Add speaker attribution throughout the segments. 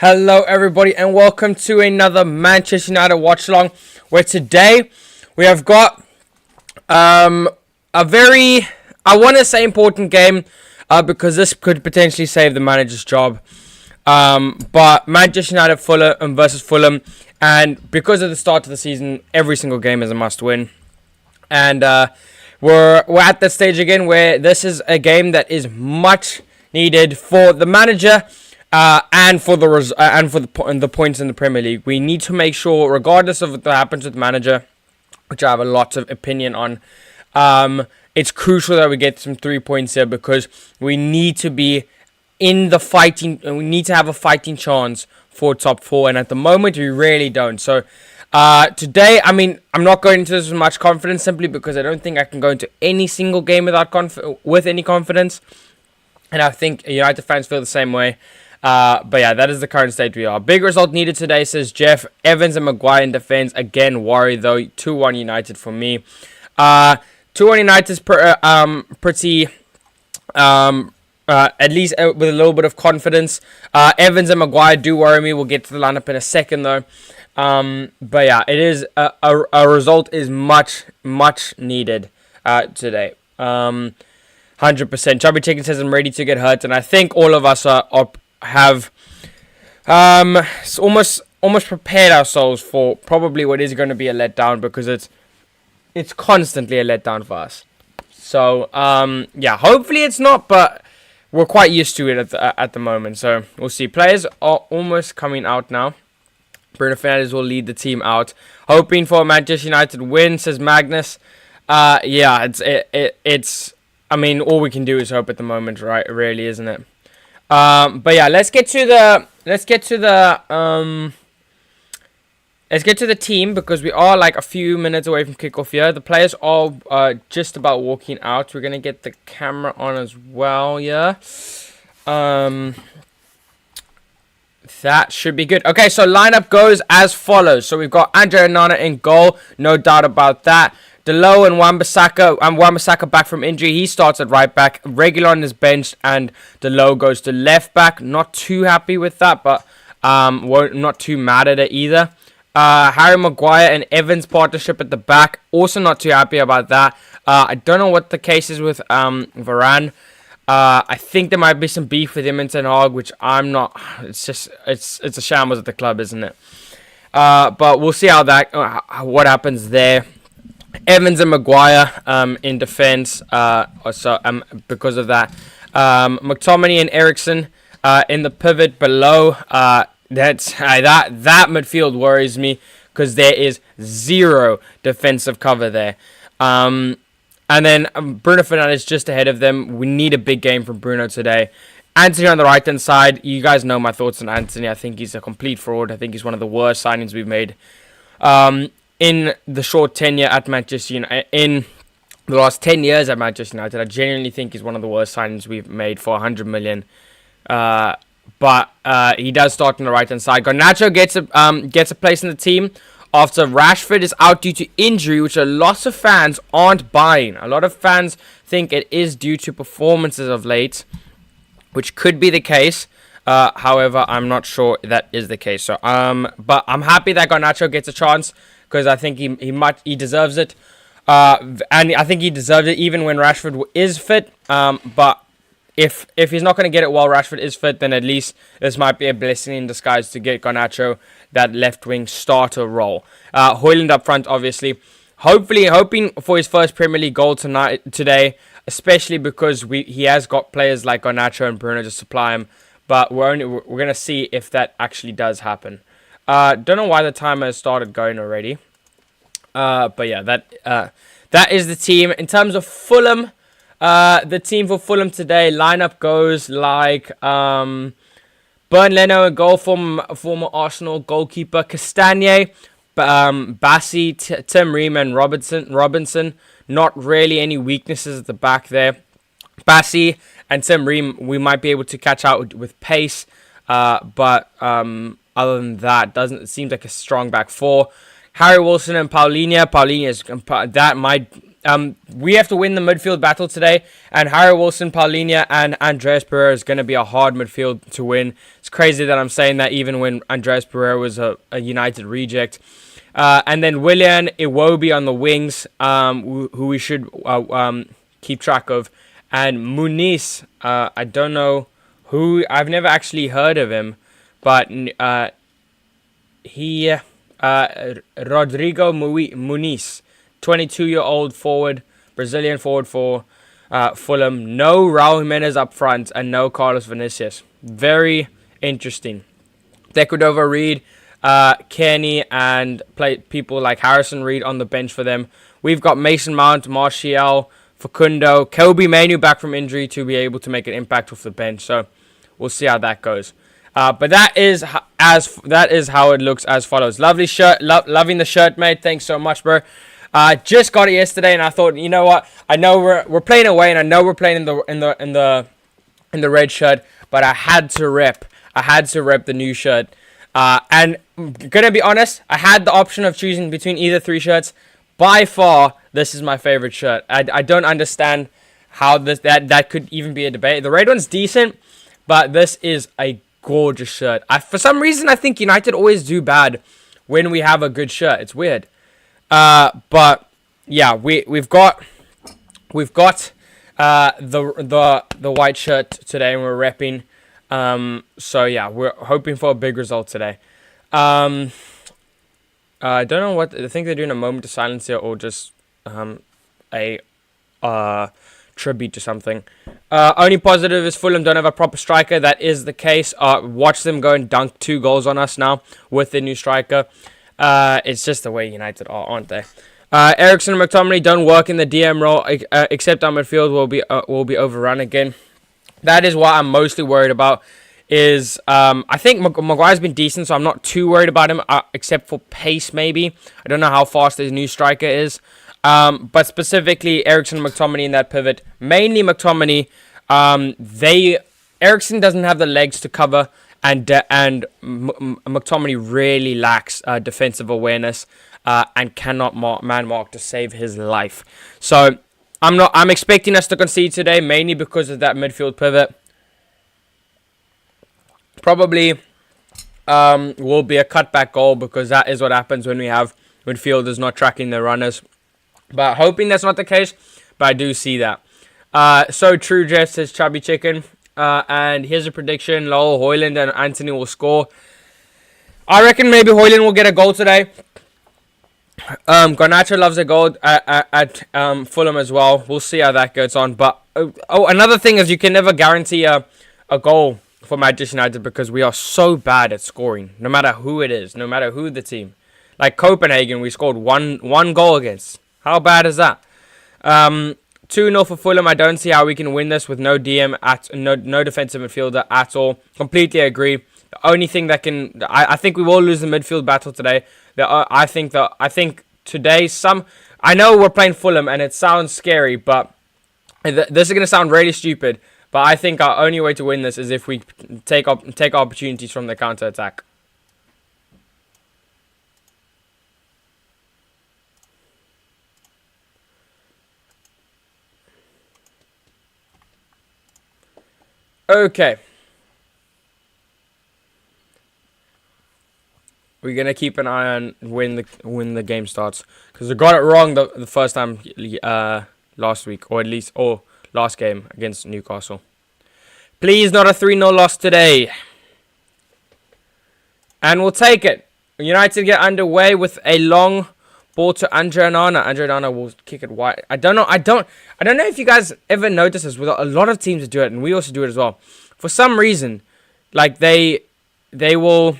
Speaker 1: Hello everybody and welcome to another Manchester United watch along, where today we have got a very, I want to say, important game because this could potentially save the manager's job. But Manchester United Fulham versus Fulham, and because of the start of the season, every single game is a must win. And we're at that stage again where this is a game that is much needed for the manager. And for the points in the Premier League, we need to make sure, regardless of what happens with the manager, which I have a lot of opinion on, it's crucial that we get some 3 points here because we need to be in the fighting. We need to have a fighting chance for top 4, and at the moment we really don't. So today, I mean, I'm not going into this with much confidence simply because I don't think I can go into any single game with any confidence, and I think United fans feel the same way. But yeah, that is the current state we are. Big result needed today, says Jeff. Evans and Maguire in defense. Again, worry though. 2-1 United for me. 2-1 United is pretty, at least with a little bit of confidence. Evans and Maguire do worry me. We'll get to the lineup in a second though. But yeah, it is a result is much needed today. 100%. Chubby Chicken says I'm ready to get hurt, and I think all of us have almost prepared ourselves for probably what is going to be a letdown, because it's constantly a letdown for us. So yeah, hopefully it's not, but we're quite used to it at the moment. So we'll see. Players are almost coming out now. Bruno Fernandes will lead the team out, hoping for a Manchester United win, says Magnus. Yeah, it's. I mean, all we can do is hope at the moment, right? Really, isn't it? But yeah, let's get to the team, because we are like a few minutes away from kickoff here. The players are just about walking out. We're gonna get the camera on as well. Yeah. That should be good. Okay, so lineup goes as follows. So we've got Andre Onana in goal, no doubt about that. Delo and Wan-Bissaka back from injury. He starts at right back. Reguilon is benched, and Delo goes to left back. Not too happy with that, but not too mad at it either. Harry Maguire and Evans partnership at the back. Also not too happy about that. I don't know what the case is with Varane. I think there might be some beef with him and Ten Hag, which I'm not. It's a shambles at the club, isn't it? But we'll see what happens there. Evans and Maguire in defense. Because of that, McTominay and Eriksen in the pivot below. That midfield worries me because there is zero defensive cover there. And then Bruno Fernandes just ahead of them. We need a big game from Bruno today. Anthony on the right-hand side. You guys know my thoughts on Anthony. I think he's a complete fraud. I think he's one of the worst signings we've made in the short tenure at Manchester United. In the last 10 years at Manchester United, I genuinely think he's one of the worst signings we've made for 100 million. But he does start on the right-hand side. Garnacho gets a place in the team after Rashford is out due to injury, which a lot of fans aren't buying. A lot of fans think it is due to performances of late, which could be the case. However, I'm not sure that is the case. So, but I'm happy that Garnacho gets a chance, because I think he deserves it. And I think he deserves it even when Rashford is fit. But if he's not going to get it while Rashford is fit, then at least this might be a blessing in disguise to get Garnacho that left wing starter role. Højlund up front, obviously. Hoping for his first Premier League goal today, especially because he has got players like Garnacho and Bruno to supply him. But we're going to see if that actually does happen. Don't know why the timer has started going already. But yeah, that is the team. In terms of Fulham, the team for Fulham today, lineup goes like Bernd Leno in goal, former Arsenal goalkeeper. Castagne, Bassi, Tim Ream and Robinson. Not really any weaknesses at the back there. Bassi and Tim Ream, we might be able to catch out with pace. But other than that, it seems like a strong back four. Harry Wilson and Paulinho. Paulinho is that might we have to win the midfield battle today, and Harry Wilson, Paulinho, and Andreas Pereira is going to be a hard midfield to win. It's crazy that I'm saying that even when Andreas Pereira was a United reject. And then Willian Iwobi on the wings, who we should keep track of. And Muniz, I don't know who, I've never actually heard of him, but Rodrigo Muniz, 22-year-old forward, Brazilian forward for Fulham. No Raul Jimenez up front and no Carlos Vinicius. Very interesting. Decordova Reed, Kenny, and people like Harrison Reed on the bench for them. We've got Mason Mount, Martial, Facundo, Kobe Manu back from injury to be able to make an impact off the bench. So we'll see how that goes. But that is how it looks as follows. Lovely shirt, loving the shirt, mate. Thanks so much, bro. Just got it yesterday, and I thought, you know what? I know we're playing away, and I know we're playing in the red shirt, but I had to rep the new shirt. And I'm gonna be honest, I had the option of choosing between either three shirts. By far, this is my favorite shirt. I don't understand how that could even be a debate. The red one's decent, but this is a gorgeous shirt. For some reason, I think United always do bad when we have a good shirt. It's weird. But yeah, we've got the white shirt today, and we're repping. So yeah, we're hoping for a big result today. I don't know what I think they're doing, a moment of silence here, or just a tribute to something. Only positive is Fulham don't have a proper striker. That is the case. Watch them go and dunk 2 goals on us now with the new striker. It's just the way United are, aren't they? Ericsson and McTominay don't work in the DM role, except our midfield will be overrun again. That is what I'm mostly worried about. I think Maguire's been decent, so I'm not too worried about him, except for pace maybe. I don't know how fast his new striker is. But specifically Ericsson and McTominay in that pivot. Mainly McTominay. Ericsson doesn't have the legs to cover, and McTominay really lacks defensive awareness and cannot man mark to save his life. So I'm expecting us to concede today, mainly because of that midfield pivot. Probably will be a cutback goal, because that is what happens when we have midfielders not tracking their runners. But hoping that's not the case, but I do see that. So true, Jeff, says Chubby Chicken. And here's a prediction. Lowell, Hoyland, and Anthony will score. I reckon maybe Hoyland will get a goal today. Garnacho loves a goal at Fulham as well. We'll see how that goes on. But another thing is, you can never guarantee a goal for Manchester United, because we are so bad at scoring, no matter who it is, no matter who the team. Like Copenhagen, we scored one goal against. How bad is that? 2-0 for Fulham. I don't see how we can win this with no DM no defensive midfielder at all. Completely agree. The only thing that can, I think we will lose the midfield battle today. I think today I know we're playing Fulham and it sounds scary, but this is gonna sound really stupid. But I think our only way to win this is if we take opportunities from the counter attack. Okay. We're gonna keep an eye on when the game starts, because we got it wrong the first time last week, or at least last game against Newcastle. Please, not a 3-0 loss today. And we'll take it. United get underway with a long ball to Andre Onana. Andre Onana will kick it wide. I don't know if you guys ever notice this. With a lot of teams do it, and we also do it as well. For some reason, like they will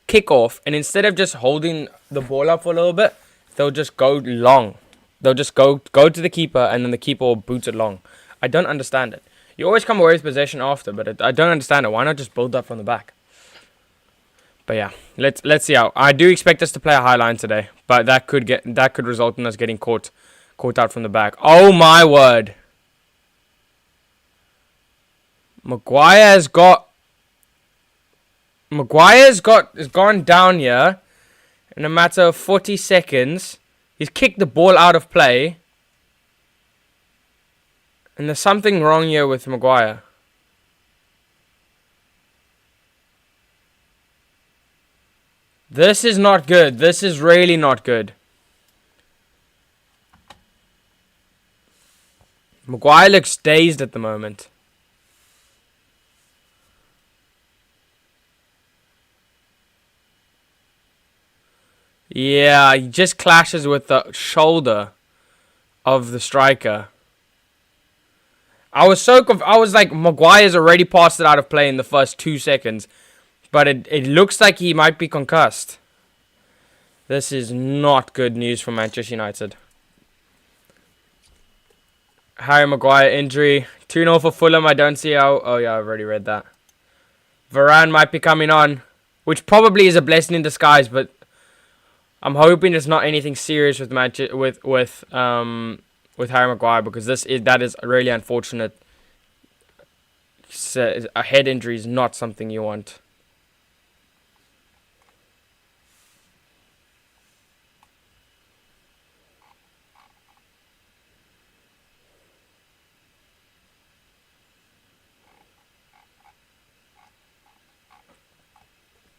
Speaker 1: kick off, and instead of just holding the ball up for a little bit, they'll just go long. They'll just go to the keeper, and then the keeper will boot it long. I don't understand it. You always come away with possession after, but I don't understand it. Why not just build up from the back? But yeah, let's see how. I do expect us to play a high line today, but that could result in us getting caught out from the back. Oh my word! Maguire has gone down here in a matter of 40 seconds. He's kicked the ball out of play. And there's something wrong here with Maguire. This is not good. This is really not good. Maguire looks dazed at the moment. Yeah, he just clashes with the shoulder of the striker. I was like, Maguire's already passed it out of play in the first 2 seconds. But it looks like he might be concussed. This is not good news for Manchester United. Harry Maguire injury. 2-0 for Fulham. I don't see how... Oh, yeah, I've already read that. Varane might be coming on. Which probably is a blessing in disguise, but... I'm hoping it's not anything serious with Harry Maguire, because that is really unfortunate. A head injury is not something you want.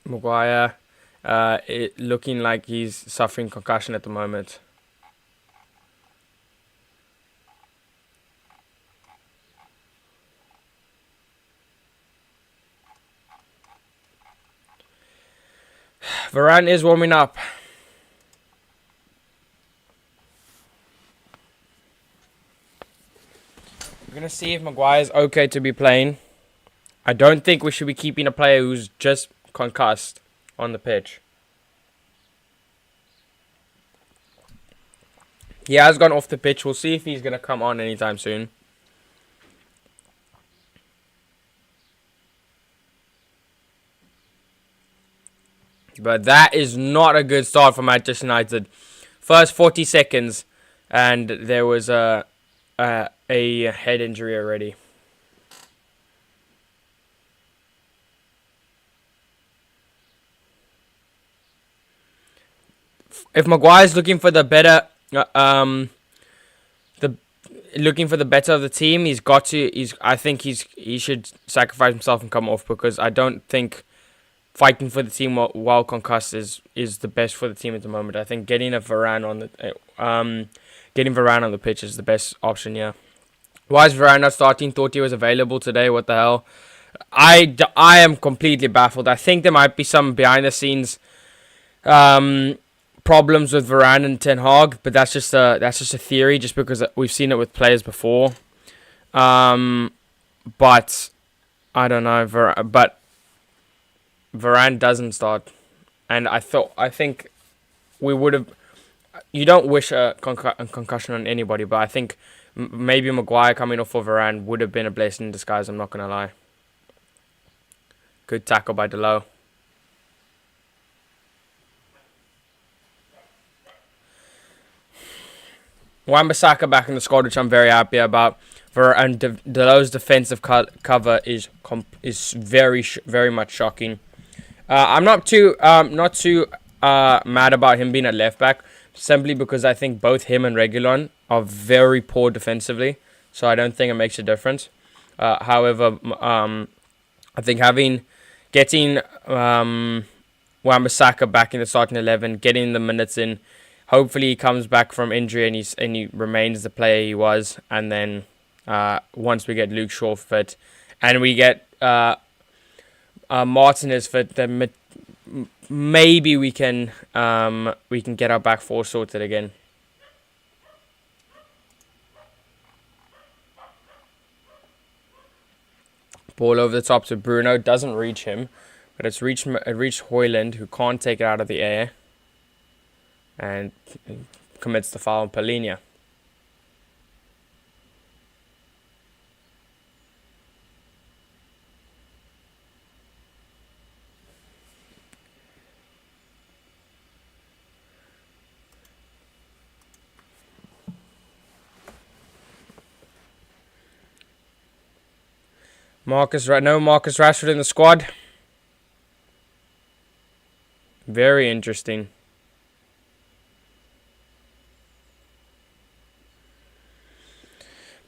Speaker 1: Maguire, looking like he's suffering concussion at the moment. Varane is warming up. We're going to see if Maguire's okay to be playing. I don't think we should be keeping a player who's just concussed on the pitch. He has gone off the pitch. We'll see if he's going to come on anytime soon. But that is not a good start for Manchester United. First 40 seconds, and there was a head injury already. If Maguire's looking for the better, looking for the better of the team, he's got to. I think he should sacrifice himself and come off, because I don't think fighting for the team while concussed is the best for the team at the moment. I think getting Varane on the pitch is the best option. Yeah. Why is Varane not starting? Thought he was available today. What the hell? I am completely baffled. I think there might be some behind the scenes problems with Varane and Ten Hag, but that's just a theory, just because we've seen it with players before. But I don't know. But Varane doesn't start, and I think we would have. You don't wish a concussion on anybody, but I think maybe Maguire coming off for Varane would have been a blessing in disguise. I'm not gonna lie. Good tackle by Delo. Wan-Bissaka back in the squad, which I'm very happy about. And Delo's defensive cover is very much shocking. I'm not too mad about him being a left back, simply because I think both him and Reguilon are very poor defensively, so I don't think it makes a difference. However, I think getting Wan-Bissaka back in the starting 11, getting the minutes in, hopefully he comes back from injury and he remains the player he was, and then once we get Luke Shaw fit and we get Martinez fit, then maybe we can get our back four sorted again. Ball over the top to Bruno, doesn't reach him, but it reached Højlund, who can't take it out of the air, and commits the foul on Palhinha. Marcus Rashford in the squad. Very interesting.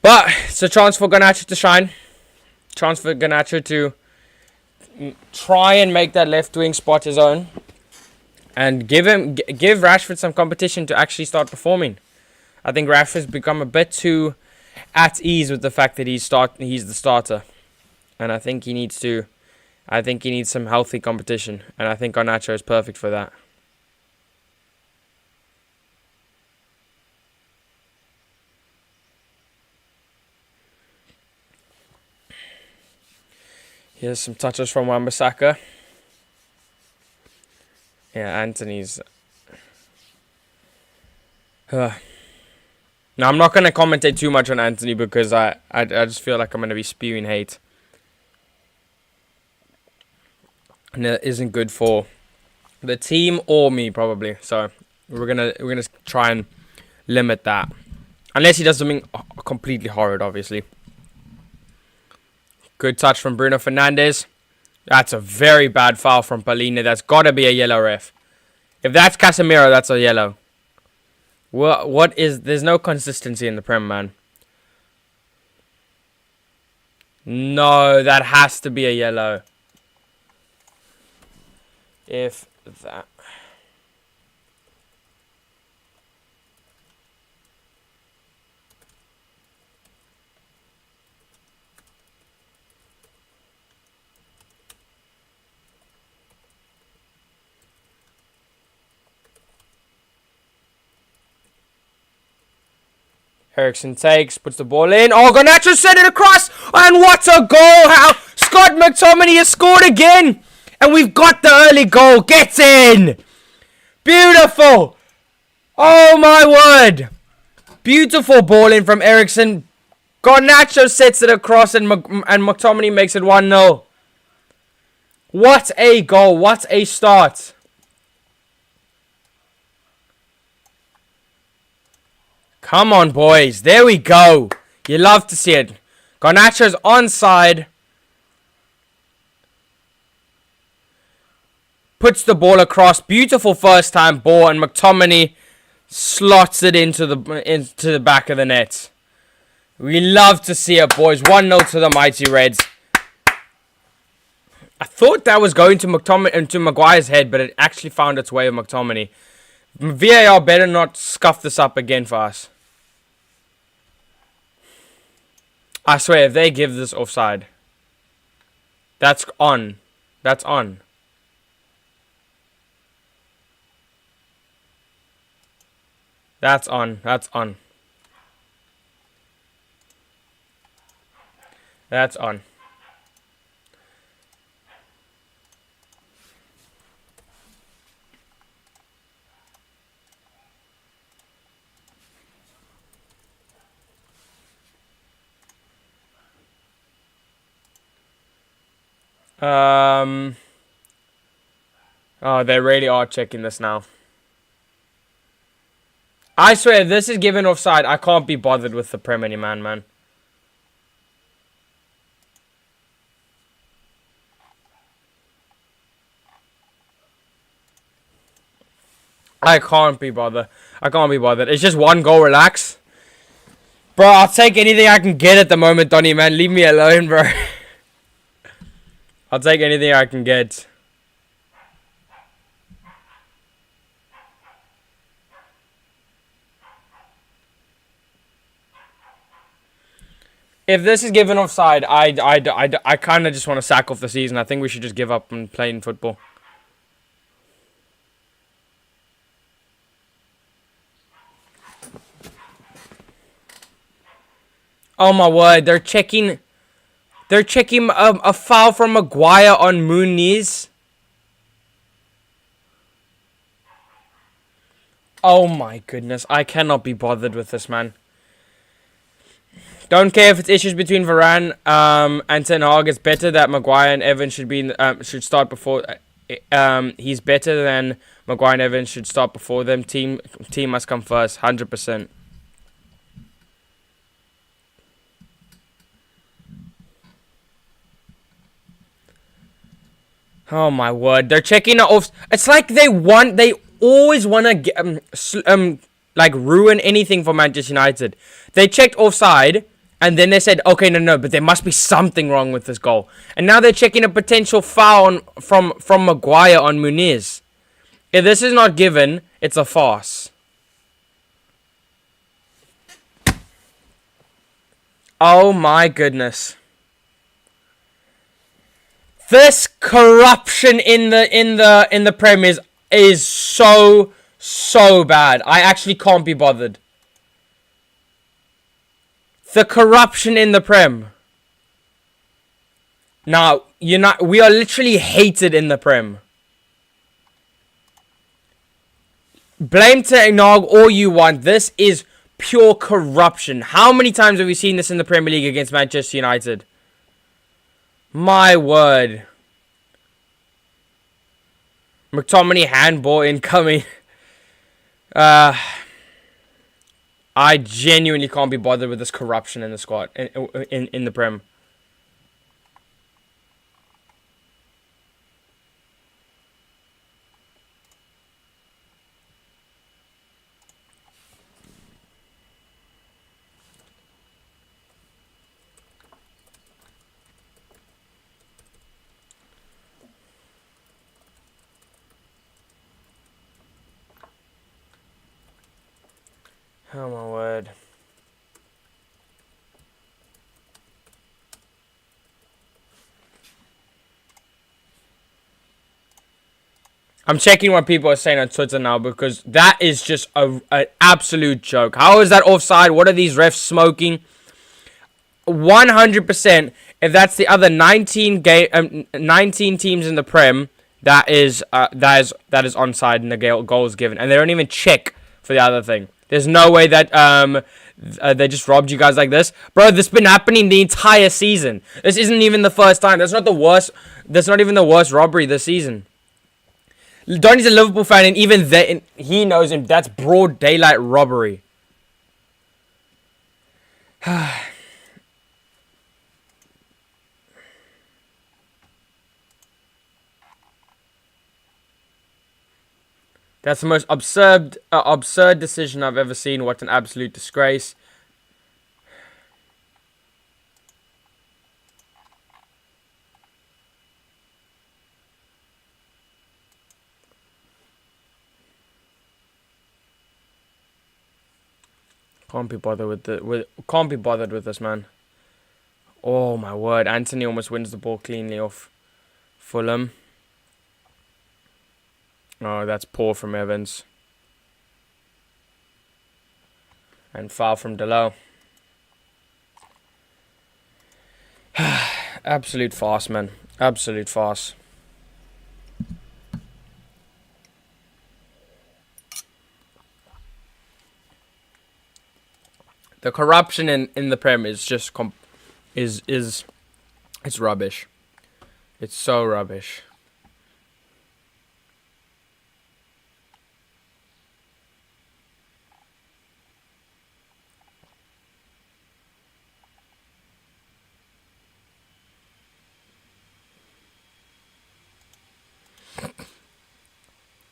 Speaker 1: But it's a chance for Garnacho to shine. Chance for Garnacho to try and make that left wing spot his own. And give Rashford some competition to actually start performing. I think Rashford's become a bit too at ease with the fact that he's the starter. And I think he needs some healthy competition. And I think Garnacho is perfect for that. Here's some touches from Wan-Bissaka. Yeah, Anthony's... Now, I'm not going to commentate too much on Anthony because I just feel like I'm going to be spewing hate. And it isn't good for the team or me, probably. So, we're gonna try and limit that. Unless he does something completely horrid, obviously. Good touch from Bruno Fernandes. That's a very bad foul from Palhinha. That's got to be a yellow, ref. If that's Casemiro, that's a yellow. What is... There's no consistency in the Prem, man. No, that has to be a yellow. If that... Eriksen takes, puts the ball in. Oh, Garnacho sent it across. And what a goal. How Scott McTominay has scored again. And we've got the early goal. Get in. Beautiful. Oh, my word. Beautiful ball in from Eriksen. Garnacho sets it across and McTominay makes it 1-0. What a goal. What a start. Come on, boys. There we go. You love to see it. Garnacho's onside. Puts the ball across. Beautiful first time ball. And McTominay slots it into the back of the net. We love to see it, boys. 1-0 to the mighty Reds. I thought that was going to McTominay, to Maguire's head, but it actually found its way to McTominay. VAR better not scuff this up again for us. I swear, if they give this offside, that's on. That's on. That's on. That's on. That's on. Oh, they really are checking this now. I swear, if this is given offside, I can't be bothered with the Prem anymore, man. I can't be bothered. I can't be bothered. It's just one goal, relax. Bro, I'll take anything I can get at the moment, Donny, man. Leave me alone, bro. I'll take anything I can get. If this is given offside, I kind of just want to sack off the season. I think we should just give up and play in football. Oh my word, they're checking a foul from Maguire on Muniz. Oh my goodness, I cannot be bothered with this, man. Don't care if it's issues between Varane and Ten Hag. It's better that Maguire and Evans should start before. He's better than Maguire and Evans should start before them. Team must come first, 100%. Oh my word! They're checking it off. It's like they always want to get like ruin anything for Manchester United. They checked offside, And then they said, okay, no, but there must be something wrong with this goal. And now they're checking a potential foul from Maguire on Muniz. If this is not given, it's a farce. Oh my goodness. This corruption in the Prem is so bad. I actually can't be bothered. The corruption in the Prem. Now, we are literally hated in the Prem. Blame Ten Hag all you want. This is pure corruption. How many times have we seen this in the Premier League against Manchester United? My word. McTominay handball incoming. I genuinely can't be bothered with this corruption in the squad, in the Prem. Oh my word. I'm checking what people are saying on Twitter now, because that is just an absolute joke. How is that offside? What are these refs smoking? 100%. If that's the other 19 teams in the Prem, that is onside and the goal is given, and they don't even check for the other thing. There's no way that they just robbed you guys like this. Bro, this has been happening the entire season. This isn't even the first time. That's not the worst. That's not even the worst robbery this season. Donny's a Liverpool fan, and even he knows him. That's broad daylight robbery. That's the most absurd decision I've ever seen. What an absolute disgrace. Can't be bothered with this, man. Oh my word! Anthony almost wins the ball cleanly off Fulham. Oh, that's poor from Evans. And foul from Delo. Absolute farce, man. Absolute farce. The corruption in the Prem is just it's rubbish. It's so rubbish.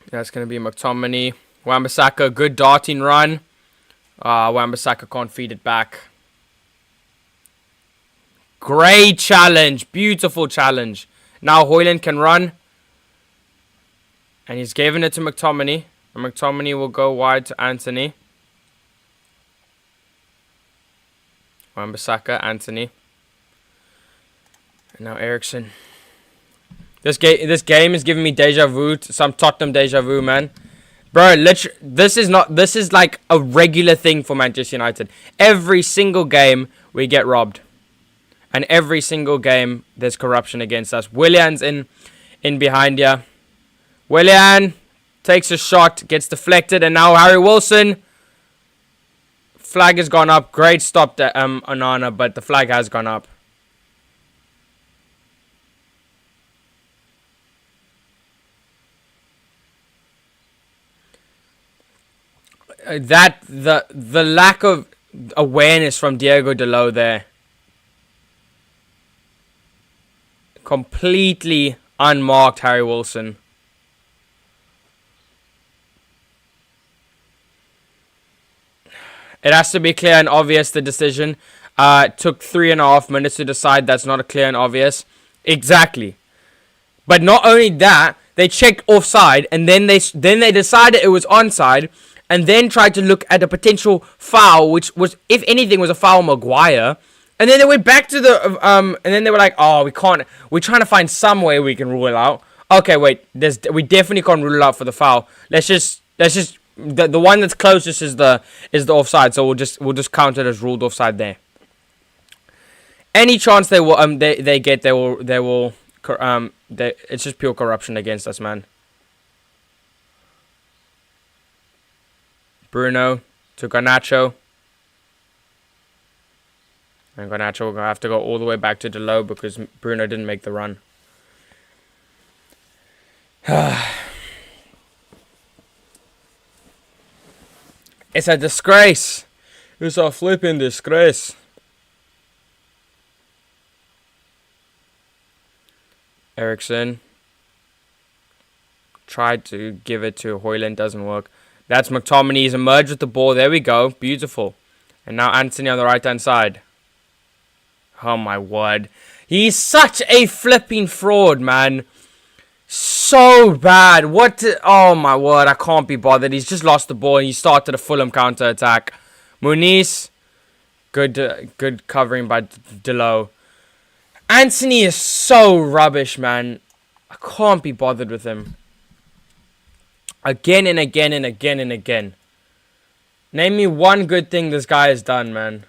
Speaker 1: That's going to be McTominay. Wan-Bissaka, good darting run. Wan-Bissaka can't feed it back. Great challenge. Beautiful challenge. Now Højlund can run. And he's given it to McTominay. And McTominay will go wide to Anthony. Wan-Bissaka, Anthony. And now Eriksen. This game is giving me deja vu, some Tottenham deja vu, man. Bro, literally, this is like a regular thing for Manchester United. Every single game we get robbed, and every single game there's corruption against us. Willian's in behind ya. Willian takes a shot, gets deflected, and now Harry Wilson. Flag has gone up. Great stop, Onana, but the flag has gone up. The lack of awareness from Diego Delo there. Completely unmarked Harry Wilson. It has to be clear and obvious, the decision. Took 3.5 minutes to decide. That's not a clear and obvious. Exactly. But not only that, they checked offside, and then they decided it was onside, and then tried to look at a potential foul, which was, if anything, was a foul on Maguire. And then they went back to the and then they were like, "Oh, we can't. We're trying to find some way we can rule it out." Okay, wait. We definitely can't rule it out for the foul. Let's just the one that's closest is the offside. So we'll just count it as ruled offside there. Any chance they will they get, they will it's just pure corruption against us, man. Bruno to Garnacho. And Garnacho will have to go all the way back to Delo because Bruno didn't make the run. It's a disgrace. It's a flipping disgrace. Eriksson tried to give it to Højlund, doesn't work. That's McTominay. He's emerged with the ball. There we go. Beautiful. And now Anthony on the right-hand side. Oh, my word. He's such a flipping fraud, man. So bad. Oh, my word. I can't be bothered. He's just lost the ball. And he started a Fulham counter-attack. Muniz. Good covering by Delo. Anthony is so rubbish, man. I can't be bothered with him. Again and again and again and again. Name me one good thing this guy has done, man.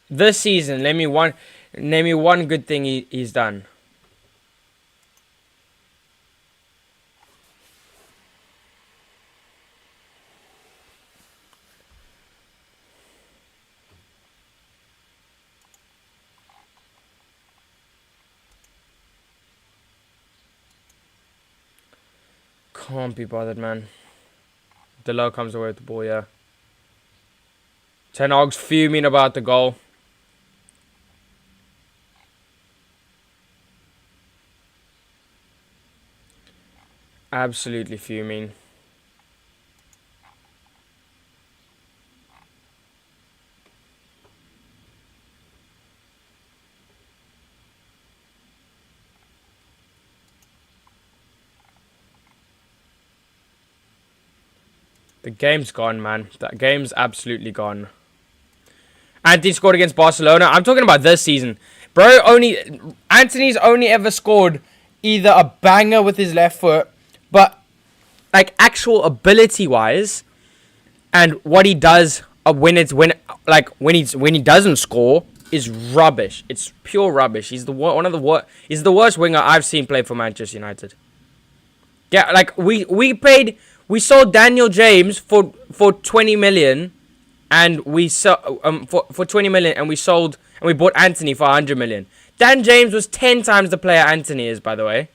Speaker 1: This season, name me one good thing he's done. Can't be bothered, man. Delo comes away with the ball, yeah. Ten Hag's fuming about the goal. Absolutely fuming. The game's gone, man. That game's absolutely gone. Anthony scored against Barcelona. I'm talking about this season. Bro, Anthony's only ever scored either a banger with his left foot, but like actual ability-wise, and what he does when he doesn't score is rubbish. It's pure rubbish. He's He's the worst winger I've seen play for Manchester United. Yeah, like we sold Daniel James for 20 million, and we for 20 million, and we bought Anthony for 100 million. Dan James was 10 times the player Anthony is, by the way.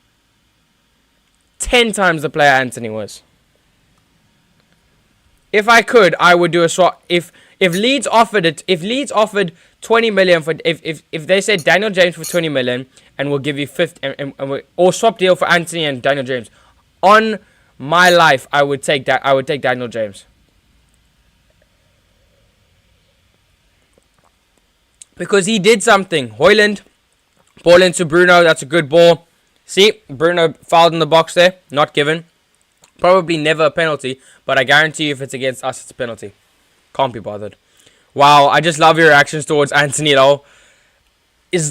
Speaker 1: 10 times the player Anthony was. If I could, I would do a swap. If Leeds offered 20 million for if they said Daniel James for 20 million and we'll give you 50 or swap deal for Anthony and Daniel James, on my life, I would take that. I would take Daniel James. Because he did something. Højlund, ball into Bruno. That's a good ball. See, Bruno fouled in the box there. Not given. Probably never a penalty. But I guarantee you if it's against us, it's a penalty. Can't be bothered. Wow, I just love your reactions towards Anthony though. He's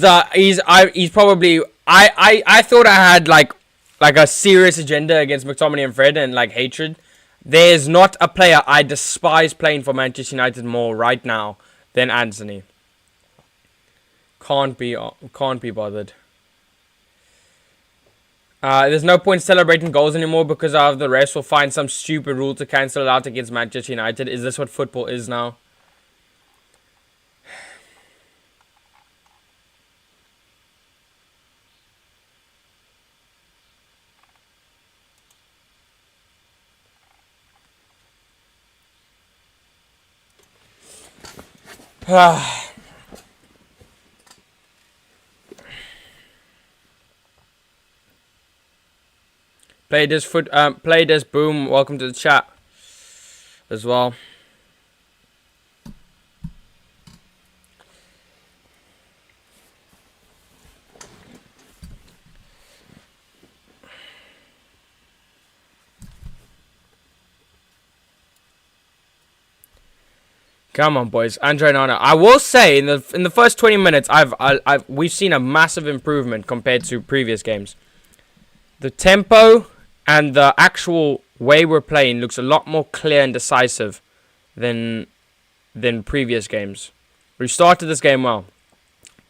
Speaker 1: probably... I thought I had like a serious agenda against McTominay and Fred and like hatred. There's not a player I despise playing for Manchester United more right now than Anthony. Can't be bothered. There's no point celebrating goals anymore because of the rest will find some stupid rule to cancel it out against Manchester United. Is this what football is now? Play this boom. Welcome to the chat as well. Come on, boys. Andre Nana. I will say, in the first 20 minutes, we've seen a massive improvement compared to previous games. The tempo and the actual way we're playing looks a lot more clear and decisive than previous games. We started this game well.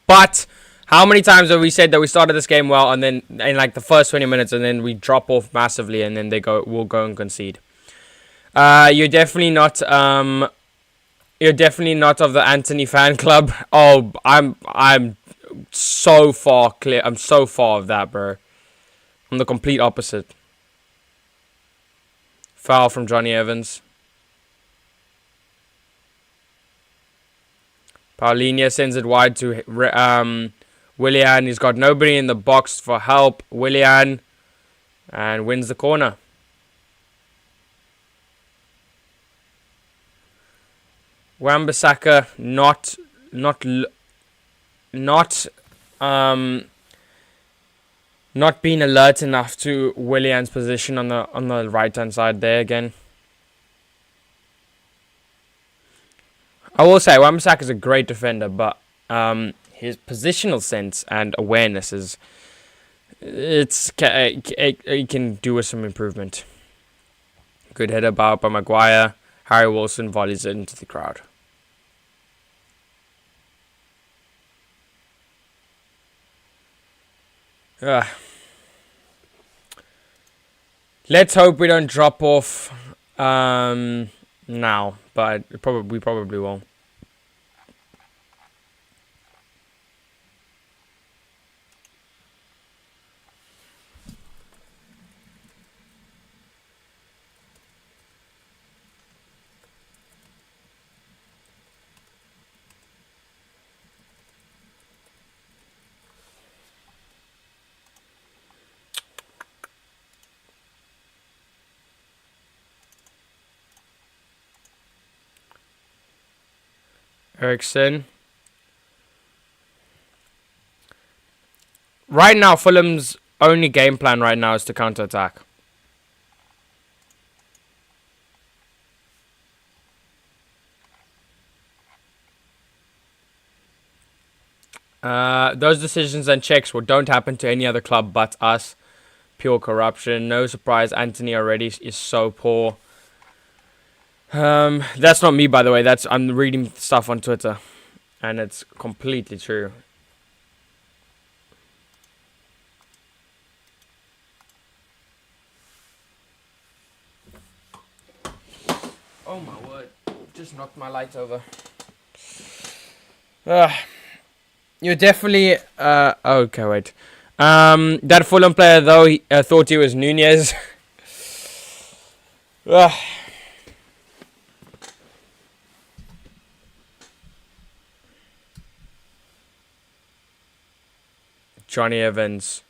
Speaker 1: But how many times have we said that we started this game well and then in like the first 20 minutes and then we drop off massively and then we'll go and concede? You're definitely not of the Anthony fan club. Oh, I'm so far clear. I'm so far of that, bro. I'm the complete opposite. Foul from Johnny Evans. Paulinho sends it wide to Willian. He's got nobody in the box for help. Willian. And wins the corner. Wan-Bissaka not being alert enough to Willian's position on the right hand side there again. I will say Wan-Bissaka is a great defender, but his positional sense and awareness he can do with some improvement. Good header by Maguire. Harry Wilson volleys it into the crowd. Let's hope we don't drop off now, but we probably will. Eriksen. Right now, Fulham's only game plan right now is to counter-attack. Those decisions and checks don't happen to any other club but us. Pure corruption. No surprise, Anthony already is so poor. That's not me, by the way. I'm reading stuff on Twitter, and it's completely true. Oh my word! Just knocked my light over. You're definitely okay. Wait. That Fulham player though, he thought he was Nunez. Johnny Evans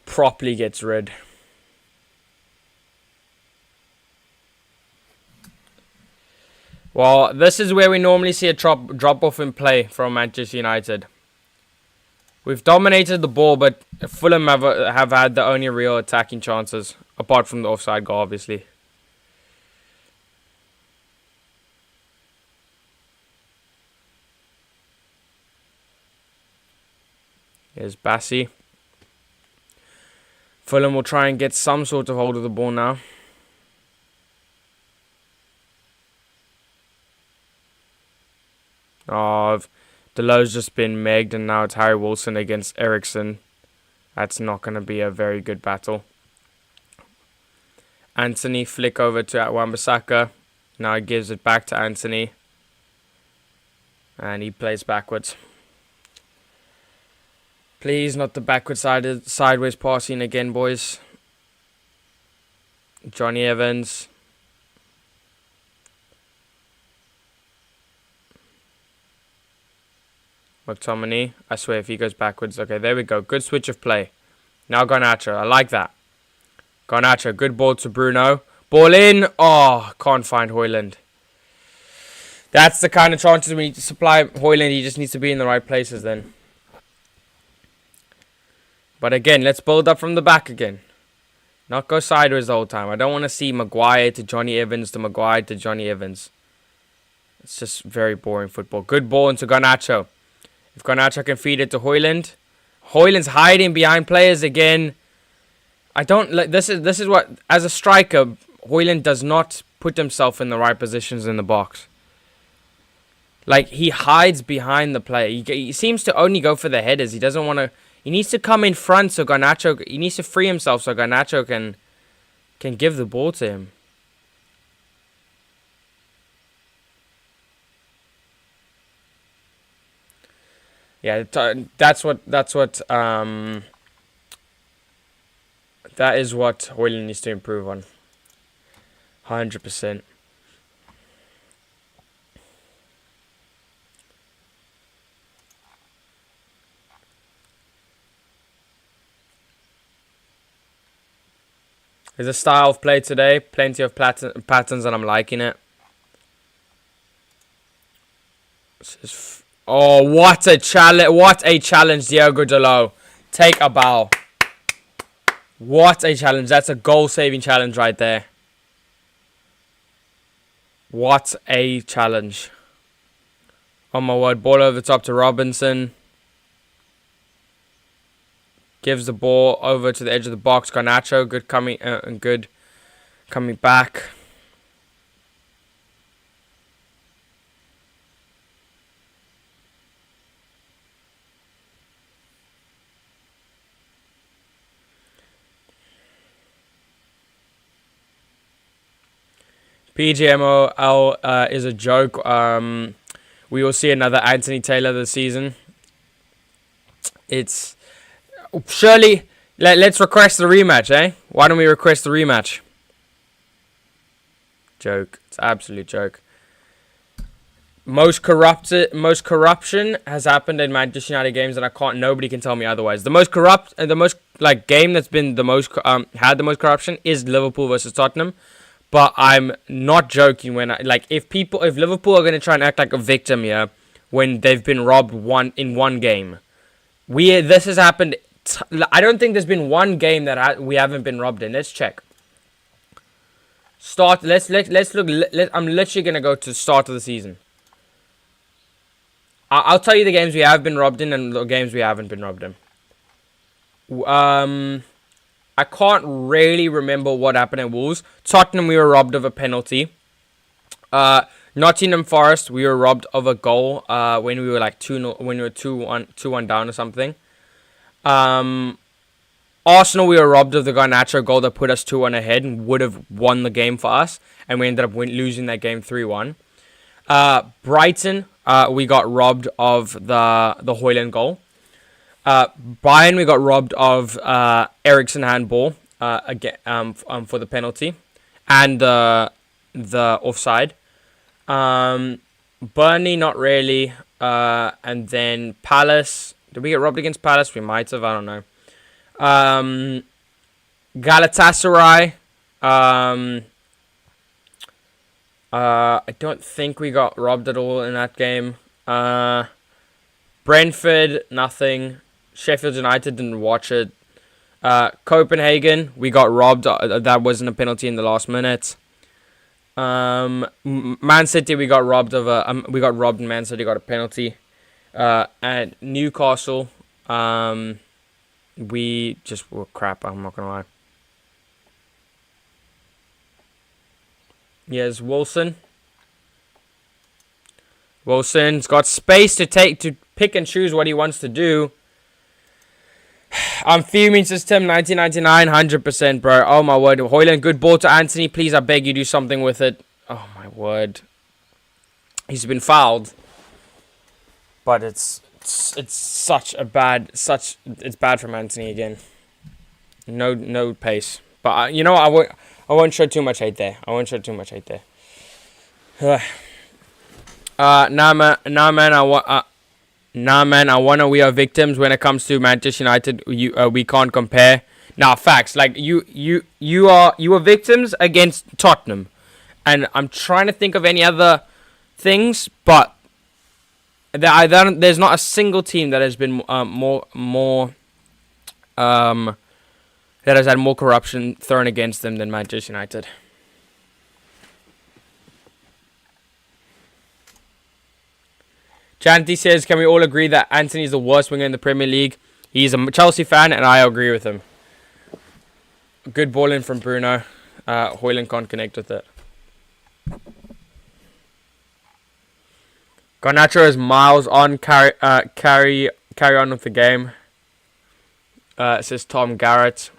Speaker 1: properly gets rid. Well, this is where we normally see a drop off in play from Manchester United. We've dominated the ball, but Fulham have had the only real attacking chances, apart from the offside goal, obviously. Here's Bassi. Fulham will try and get some sort of hold of the ball now. Oh, Delow's just been megged, and now it's Harry Wilson against Eriksen. That's not going to be a very good battle. Anthony flick over to Wan-Bissaka. Now he gives it back to Anthony. And he plays backwards. Please, not the backward sideways passing again, boys. Johnny Evans. McTominay. I swear, if he goes backwards. Okay, there we go. Good switch of play. Now Garnacho. I like that. Garnacho. Good ball to Bruno. Ball in. Oh, can't find Højlund. That's the kind of chances we need to supply Højlund. He just needs to be in the right places then. But again, let's build up from the back again. Not go sideways the whole time. I don't want to see Maguire to Johnny Evans to Maguire to Johnny Evans. It's just very boring football. Good ball into Garnacho. If Garnacho can feed it to Højlund. Højlund's hiding behind players again. I don't like this is what, as a striker, Højlund does not put himself in the right positions in the box. Like, he hides behind the player. He seems to only go for the headers. He doesn't want to. He needs to come in front so Garnacho. He needs to free himself so Garnacho can give the ball to him. Yeah, that is what Højlund needs to improve on. 100%. There's a style of play today. Plenty of patterns, and I'm liking it. Oh, what a challenge! What a challenge, Diogo Dalot. Take a bow. What a challenge. That's a goal-saving challenge right there. What a challenge. Oh my word. Ball over the top to Robinson. Gives the ball over to the edge of the box. Garnacho, good coming back. PGMOL is a joke. We will see another Anthony Taylor this season. It's surely let's request the rematch, eh? Why don't we request the rematch? Joke. It's an absolute joke. Most corruption has happened in Manchester United games, and nobody can tell me otherwise. The most corrupt and the most game that's been the most had the most corruption is Liverpool versus Tottenham. But I'm not joking when if Liverpool are going to try and act like a victim here when they've been robbed in one game. This has happened. I don't think there's been one game that we haven't been robbed in. Let's check. Let's look. I'm literally going to go to start of the season. I'll tell you the games we have been robbed in and the games we haven't been robbed in. I can't really remember what happened at Wolves. Tottenham, we were robbed of a penalty. Nottingham Forest, we were robbed of a goal when we were 2-0, when we were 2-1 down or something. Arsenal, we were robbed of the Garnacho goal that put us 2-1 ahead and would have won the game for us, and we ended up losing that game 3-1. Brighton, we got robbed of the Højlund goal. Bayern, we got robbed of Eriksen handball again for the penalty and the offside. Burnley, not really. And then Palace. Did we get robbed against Palace? We might have. I don't know. Galatasaray. I don't think we got robbed at all in that game. Brentford, nothing. Sheffield United, didn't watch it. Copenhagen, we got robbed. That wasn't a penalty in the last minute. Man City, we got robbed of we got robbed and Man City got a penalty. And Newcastle, we just were crap. I'm not gonna lie. Yes, Wilson. Wilson's got space to pick and choose what he wants to do. I'm fuming, system 1999, 100%, bro. Oh my word. Højlund, good ball to Anthony. Please, I beg you, do something with it. Oh my word. He's been fouled. But it's bad from Anthony again. No pace. But you know what? I won't show too much hate there. Nah, man, I wanna we are victims when it comes to Manchester United. We can't compare. Nah, facts. Like you are victims against Tottenham, and I'm trying to think of any other things, but there's not a single team that has been that has had more corruption thrown against them than Manchester United. Janty says, can we all agree that Anthony's the worst winger in the Premier League? He's a Chelsea fan, and I agree with him. Good ball in from Bruno. Højlund can't connect with it. Garnacho is miles on. Carry on with the game. Says Tom Garrett.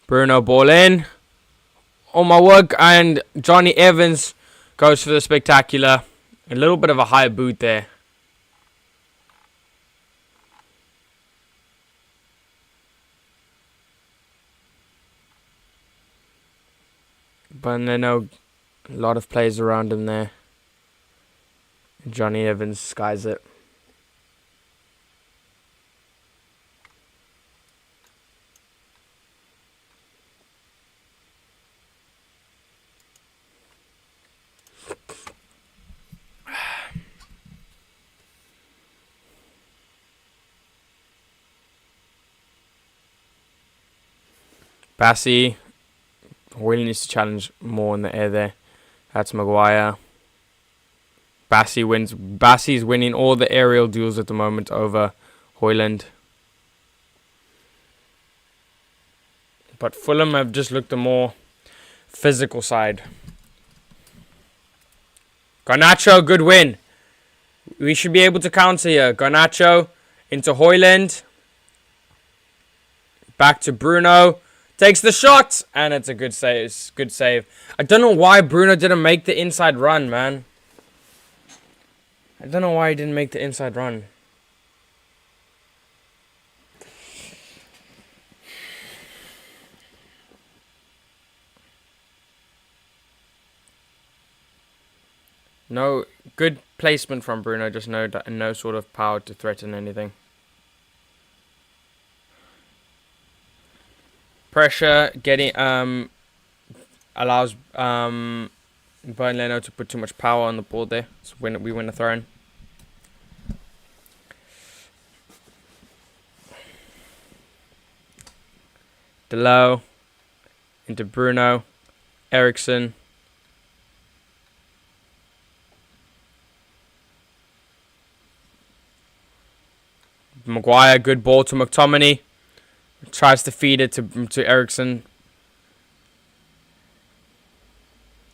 Speaker 1: Bruno ball in. Oh my work, and Johnny Evans goes for the spectacular. A little bit of a high boot there. But I know a lot of players around him there. Johnny Evans skies it. Bassey. Really needs to challenge more in the air there. That's Maguire. Bassey wins. Bassey's winning all the aerial duels at the moment over Højlund. But Fulham have just looked the more physical side. Garnacho, good win. We should be able to counter here. Garnacho into Højlund. Back to Bruno. Takes the shot, and it's a good save. Good save. I don't know why Bruno didn't make the inside run, man. I don't know why he didn't make the inside run. No good placement from Bruno, just no sort of power to threaten anything. Pressure getting allows Bern Leno to put too much power on the ball there. So we win the throw in. Delo into Bruno, Eriksson. Maguire, good ball to McTominay. Tries to feed it to Eriksson.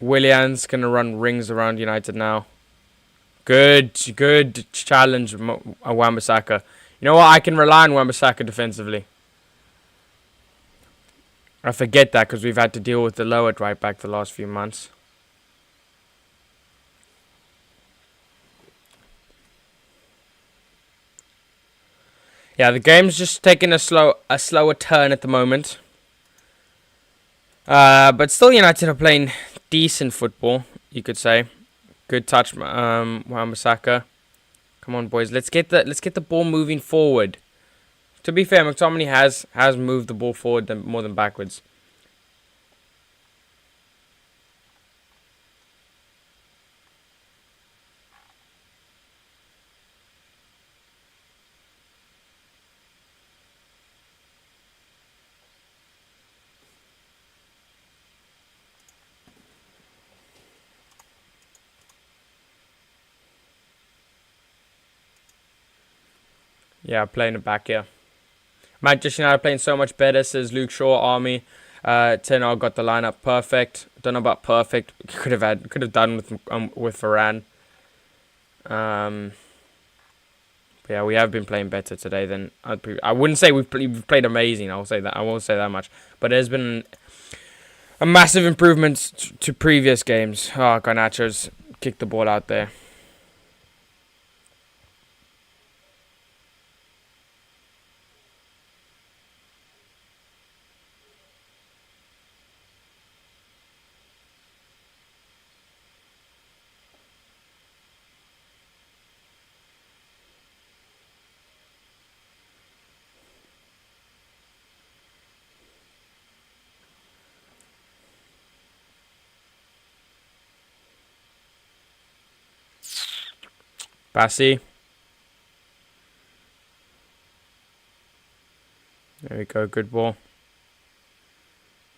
Speaker 1: Willian's going to run rings around United now. Good challenge, Wan-Bissaka. You know what? I can rely on Wan-Bissaka defensively. I forget that because we've had to deal with the low at right back the last few months. Yeah, the game's just taking a slower turn at the moment. But still United are playing decent football, you could say. Good touch, Wan-Bissaka. Come on, boys. Let's get the ball moving forward. To be fair, McTominay has moved the ball forward more than backwards. Yeah, playing it back here. Manchester United playing so much better, says Luke Shaw. Army. Ten Hag got the lineup perfect. Don't know about perfect. Could have done with Varane. But yeah, we have been playing better today than I wouldn't say we've played amazing. I won't say that much. But there's been a massive improvement to previous games. Oh, Garnacho's kicked the ball out there. Bassey. we go. Good ball.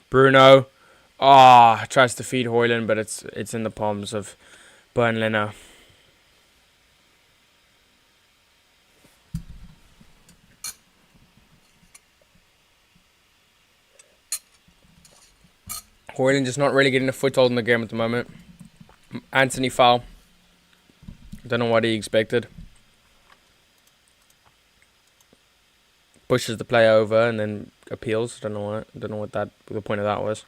Speaker 1: Bruno. Ah, tries to feed Højlund, but it's in the palms of Burnley now. Højlund just not really getting a foothold in the game at the moment. Anthony foul. Don't know what he expected. Pushes the player over and then appeals. Don't know what the point of that was.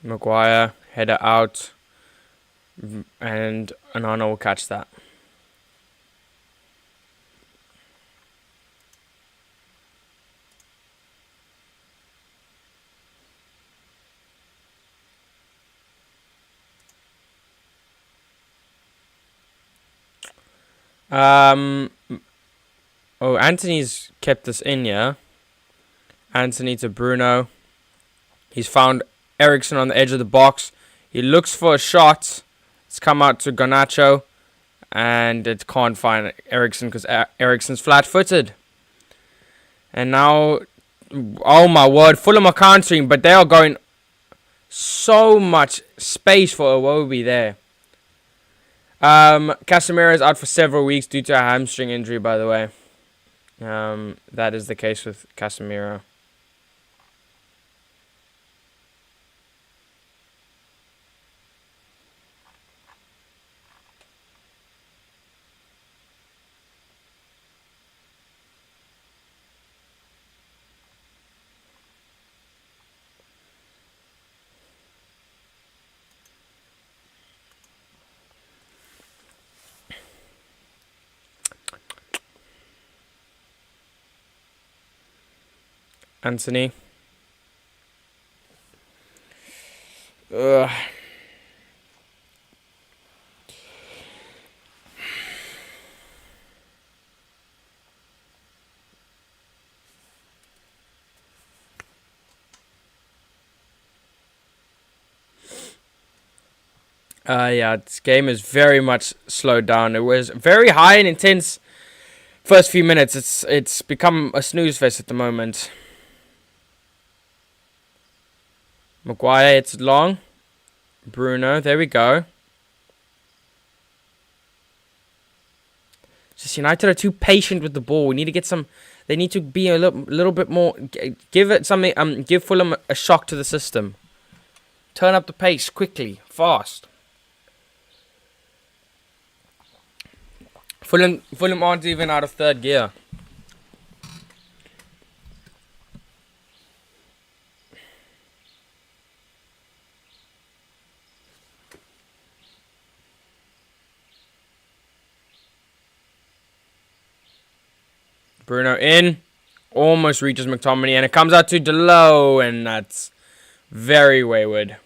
Speaker 1: Maguire, header out, and Onana will catch that. Anthony's kept this in, yeah. Anthony to Bruno. He's found Eriksen on the edge of the box. He looks for a shot. It's come out to Garnacho. And it can't find Eriksen because Eriksen's flat-footed. And now, oh my word, Fulham are countering, but they are going so much space for Iwobi there. Casemiro is out for several weeks due to a hamstring injury, by the way. That is the case with Casemiro. Anthony. Ugh. Yeah, this game is very much slowed down. It was very high and intense first few minutes. It's become a snooze fest at the moment. Maguire, it's long. Bruno, there we go. Just United are too patient with the ball. We need to get some. They need to be a little bit more. Give it something. Give Fulham a shock to the system. Turn up the pace quickly, fast. Fulham aren't even out of third gear. Bruno in. Almost reaches McTominay. And it comes out to Delo. And that's very wayward.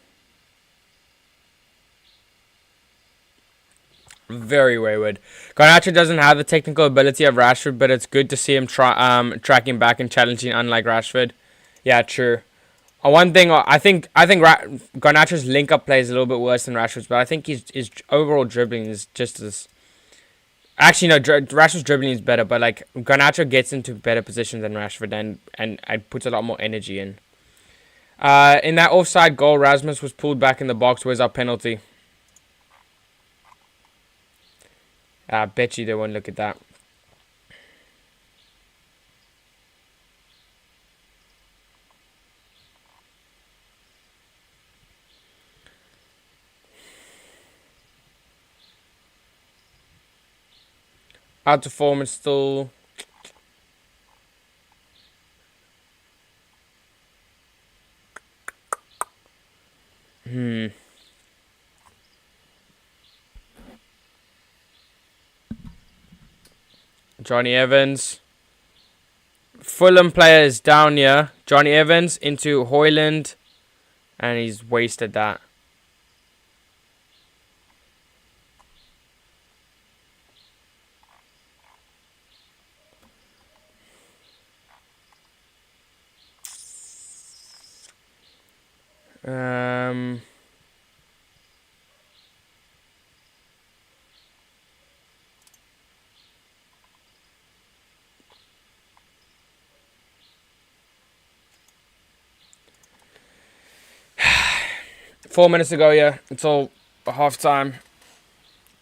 Speaker 1: Very wayward. Garnacho doesn't have the technical ability of Rashford, but it's good to see him tracking back and challenging, unlike Rashford. Yeah, true. One thing I think Garnacho's link-up play is a little bit worse than Rashford's, but I think his overall dribbling is just as... Actually, no, Rashford's dribbling is better, but like Garnacho gets into better positions than Rashford and puts a lot more energy in. In that offside goal, Rasmus was pulled back in the box. Where's our penalty? I bet you they won't look at that. Out of form and still... Johnny Evans. Fulham player is down here. Johnny Evans into Højlund. And he's wasted that. Um, 4 minutes ago, yeah. It's all half time.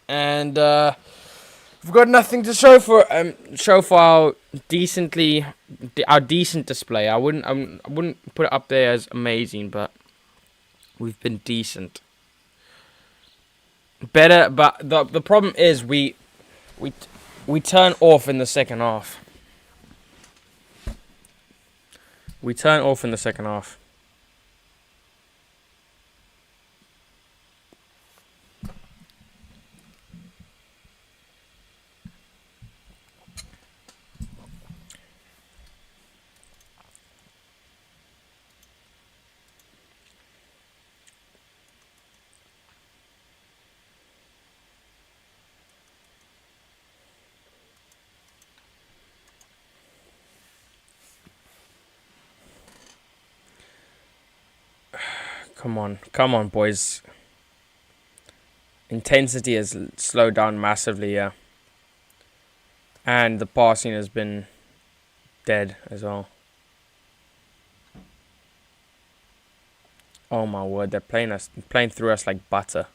Speaker 1: And we've got nothing to show for our decent display. I wouldn't put it up there as amazing, but we've been decent. Better, but the problem is we turn off in the second half. We turn off in the second half. Come on, boys. Intensity has slowed down massively, yeah. And the passing has been dead as well. Oh my word, they're playing through us like butter.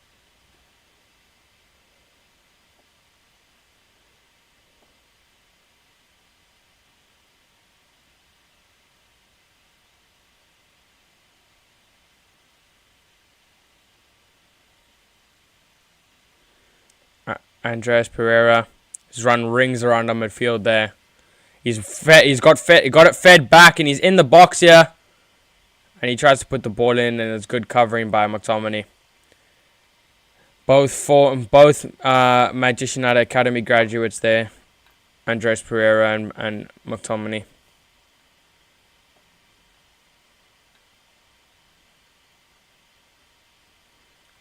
Speaker 1: Andreas Pereira. He's run rings around our midfield there. He got it fed back, and he's in the box here. And he tries to put the ball in, and it's good covering by McTominay. Both Manchester United Academy graduates there. Andreas Pereira and McTominay.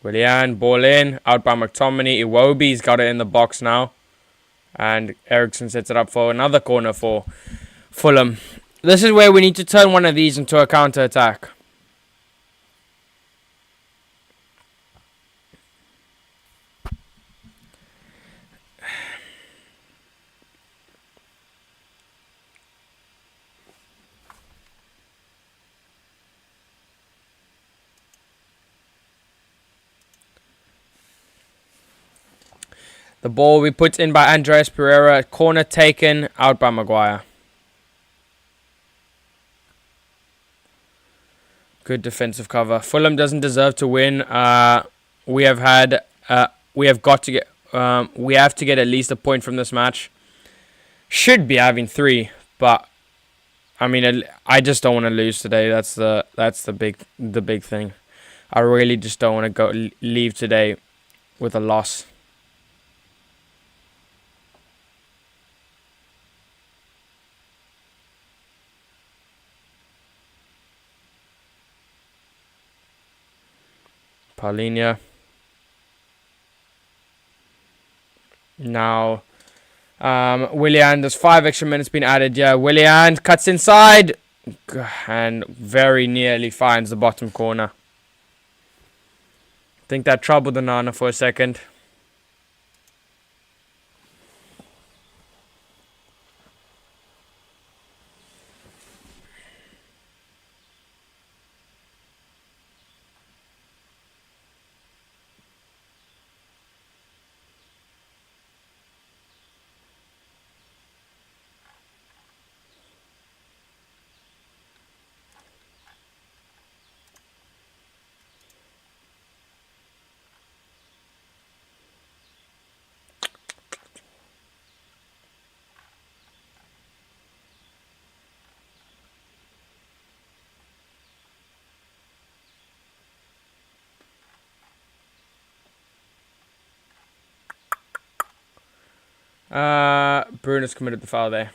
Speaker 1: Willian, ball in, out by McTominay. Iwobi's got it in the box now. And Eriksson sets it up for another corner for Fulham. This is where we need to turn one of these into a counter-attack. The ball we put in by Andreas Pereira. Corner taken out by Maguire. Good defensive cover. Fulham doesn't deserve to win. We have to get at least a point from this match. Should be having 3, but I mean, I just don't want to lose today. That's the big thing. I really just don't want to leave today with a loss. Paulinho. Now, Willian, there's 5 extra minutes been added. Yeah, Willian cuts inside and very nearly finds the bottom corner. I think that troubled the Nana for a second. Bruno's committed the foul there.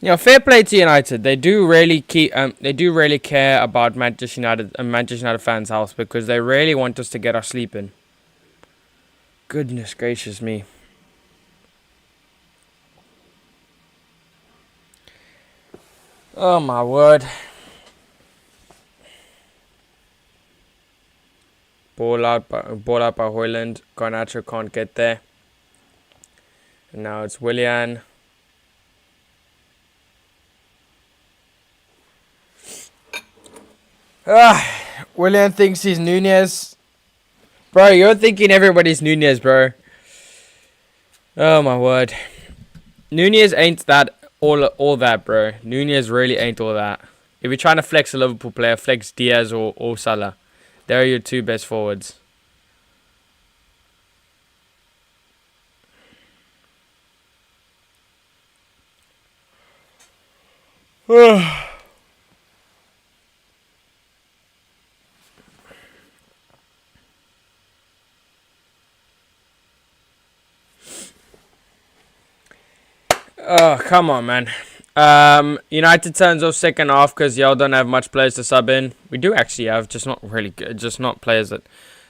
Speaker 1: You know, fair play to United. They do really care about Manchester United and Manchester United fans' health because they really want us to get our sleep in. Goodness gracious me. Oh my word. Ball out by Højlund. Garnacho can't get there. And now it's Willian. Willian thinks he's Nunez. Bro, you're thinking everybody's Nunez, bro. Oh my word. Nunez ain't that all that, bro. Nunez really ain't all that. If you're trying to flex a Liverpool player, flex Diaz or Salah. They're your two best forwards. Oh, come on, man. United turns off second half because y'all don't have much players to sub in. We do actually have, just not really good. Just not players that...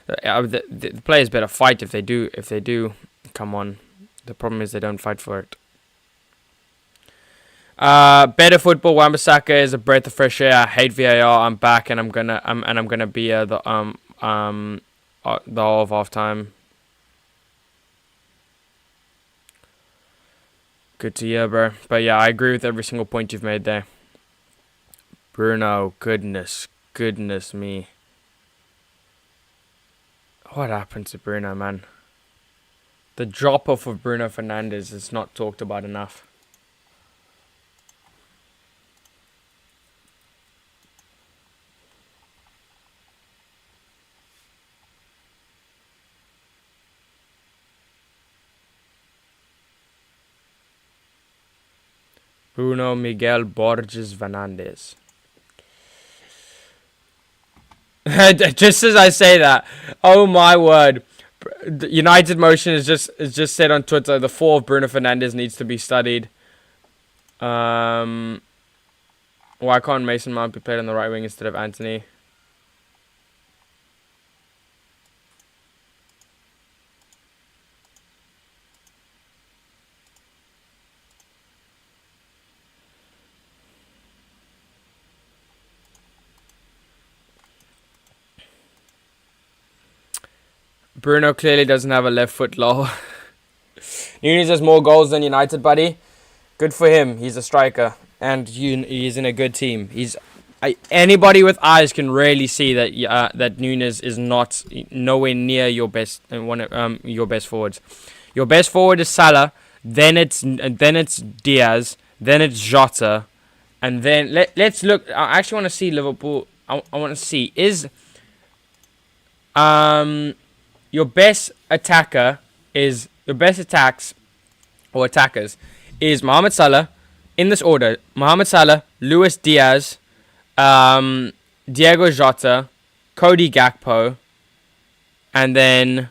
Speaker 1: The players better fight if they do. If they do, come on. The problem is they don't fight for it. Better football. Wan-Bissaka is a breath of fresh air. I hate VAR. I'm back and I'm gonna be the whole of half time. Good to hear, bro. But yeah, I agree with every single point you've made there. Bruno, goodness me. What happened to Bruno, man? The drop-off of Bruno Fernandes is not talked about enough. Bruno Miguel Borges Fernandes. Just as I say that, oh my word, the United Motion is just said on Twitter, the fall of Bruno Fernandes needs to be studied. Why can't Mason Mount be played on the right wing instead of Anthony? Bruno clearly doesn't have a left foot, lol. Nunez has more goals than United, buddy. Good for him. He's a striker. And he's in a good team. Anybody with eyes can really see that that Nunez is nowhere near your best your best forwards. Your best forward is Salah. Then it's Diaz. Then it's Jota. And then let's look. I actually want to see Liverpool. I want to see your best attackers is Mohamed Salah, in this order: Mohamed Salah, Luis Diaz, Diego Jota, Cody Gakpo, and then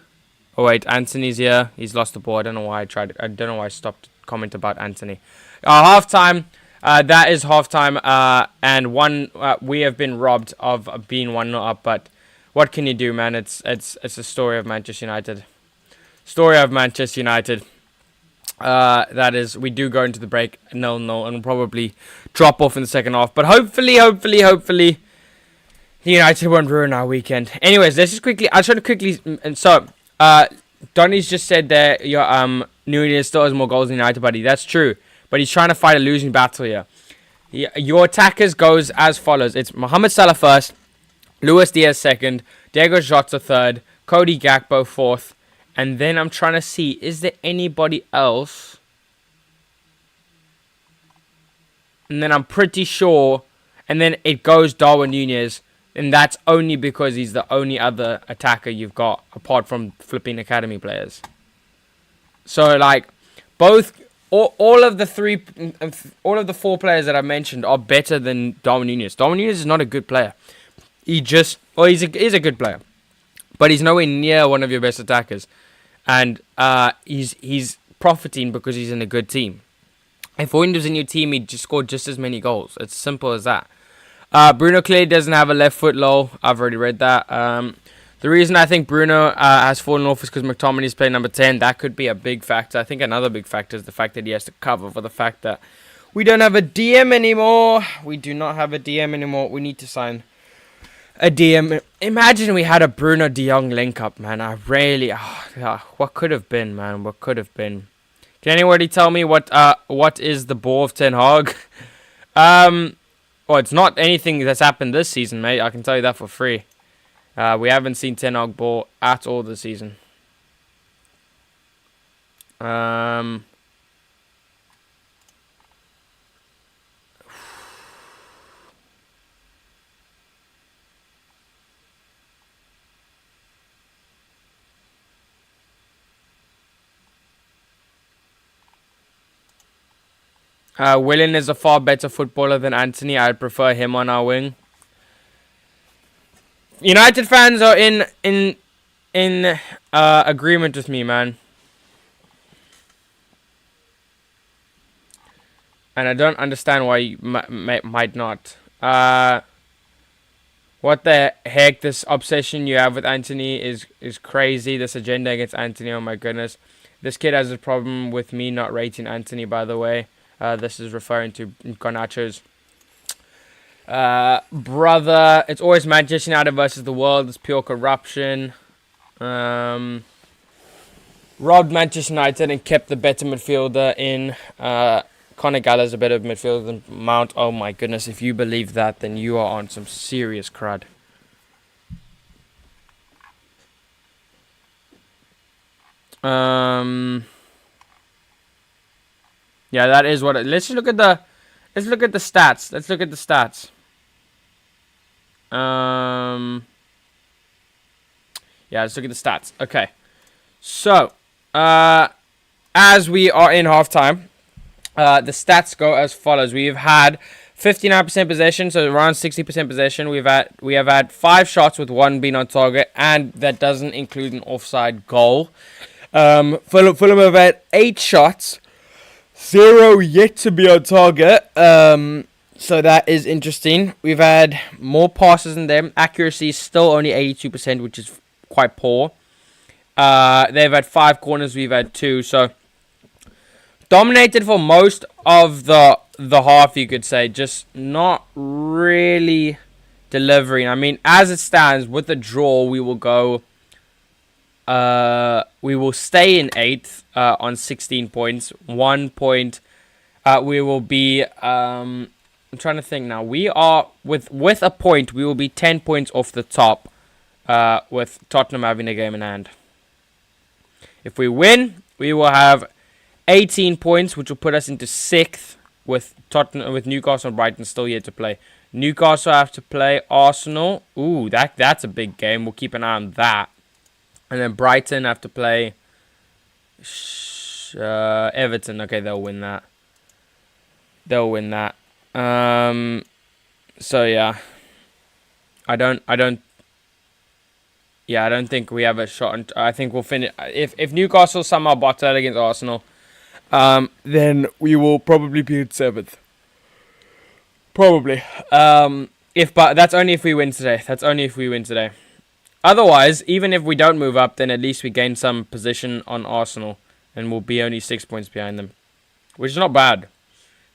Speaker 1: Anthony's here. He's lost the ball. I don't know why I stopped comment about Anthony. Halftime. That is halftime. And we have been robbed of being 1-0 up, but what can you do, man? It's a story of Manchester United. That is, we do go into the break 0-0 and we'll probably drop off in the second half. But hopefully, United won't ruin our weekend. Anyways, let's just quickly. I'll try to quickly. And so, Donny's just said that your Nunez still has more goals than United, buddy. That's true, but he's trying to fight a losing battle here. Your attackers goes as follows: it's Mohamed Salah first. Luis Diaz second, Diego Jota third, Cody Gakpo fourth, and then I'm trying to see, is there anybody else? And then I'm pretty sure, and then it goes Darwin Nunez, and that's only because he's the only other attacker you've got, apart from flipping academy players. So, like, all of the four players that I mentioned are better than Darwin Nunez. Darwin Nunez is not a good player. He's a good player, but he's nowhere near one of your best attackers, and he's profiting because he's in a good team. If Hoyland was in your team, he'd just score just as many goals. It's simple as that. Bruno clearly doesn't have a left foot low. I've already read that. The reason I think Bruno has fallen off is because McTominay's playing number 10. That could be a big factor. I think another big factor is the fact that he has to cover for the fact that we don't have a DM anymore. We do not have a DM anymore. We need to sign a DM. Imagine we had a Bruno De Jong link up, man. What could have been, man? What could have been? Can anybody tell me what is the ball of Ten Hag? Well, it's not anything that's happened this season, mate. I can tell you that for free. We haven't seen Ten Hag ball at all this season. Willian is a far better footballer than Anthony. I'd prefer him on our wing. United fans are in agreement with me, man. And I don't understand why you might not. What the heck? This obsession you have with Anthony is crazy. This agenda against Anthony, oh my goodness. This kid has a problem with me not rating Anthony, by the way. This is referring to Garnacho's brother. It's always Manchester United versus the world. It's pure corruption. Robbed Manchester United and kept the better midfielder in. Conor Gallagher's a better midfielder than Mount. Oh my goodness, if you believe that, then you are on some serious crud. Yeah, that is what let's look at the stats. Let's look at the stats. Yeah, let's look at the stats. Okay. So, as we are in halftime, the stats go as follows. We've had 59% possession, so around 60% possession. We have had 5 shots with 1 being on target, and that doesn't include an offside goal. Fulham have had 8 shots, 0 yet to be on target. So that is interesting. We've had more passes than them. Accuracy is still only 82%, which is quite poor. They've had 5 corners. We've had 2. So dominated for most of the half, you could say. Just not really delivering. I mean, as it stands, with the draw, we will go. We will stay in 8th on 16 points. 1 point. We will be. I'm trying to think now. We are with a point. We will be 10 points off the top. With Tottenham having a game in hand. If we win, we will have 18 points, which will put us into 6th. With Newcastle and Brighton still yet to play. Newcastle have to play Arsenal. Ooh, that's a big game. We'll keep an eye on that. And then Brighton have to play Everton. Okay, they'll win that. So yeah, I don't think we have a shot. I think we'll finish. If Newcastle somehow bottle out against Arsenal, then we will probably be in 7th. Probably. But that's only if we win today. Otherwise, even if we don't move up, then at least we gain some position on Arsenal, and we'll be only 6 points behind them, which is not bad.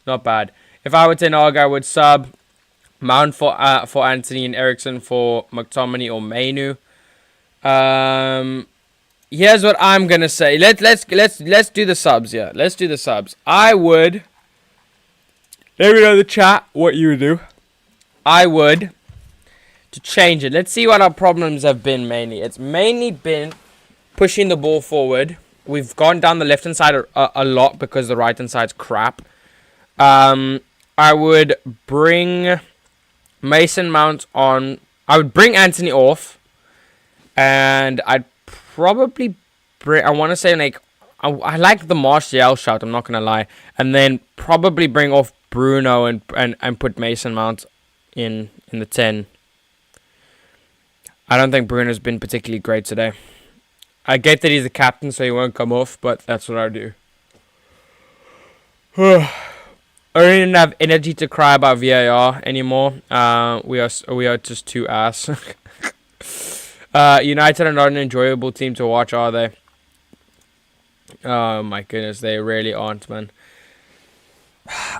Speaker 1: Not bad. If I were Ten Hag, I would sub Mount for Anthony and Eriksen for McTominay or Mainu. Here's what I'm gonna say. Let's do the subs. Yeah, let's do the subs. I would. Let me know in the chat what you would do. I would. To change it. Let's see what our problems have been mainly. It's mainly been pushing the ball forward. We've gone down the left-hand side a lot because the right-hand side's crap. I would bring Mason Mount on. I would bring Anthony off. And I'd probably bring. I want to say, like, I like the Martial shout, I'm not going to lie. And then probably bring off Bruno and put Mason Mount in the 10. I don't think Bruno's been particularly great today. I get that he's the captain, so he won't come off, but that's what I do. I don't even have energy to cry about VAR anymore. We are just too ass. United are not an enjoyable team to watch, are they? Oh my goodness, they really aren't, man.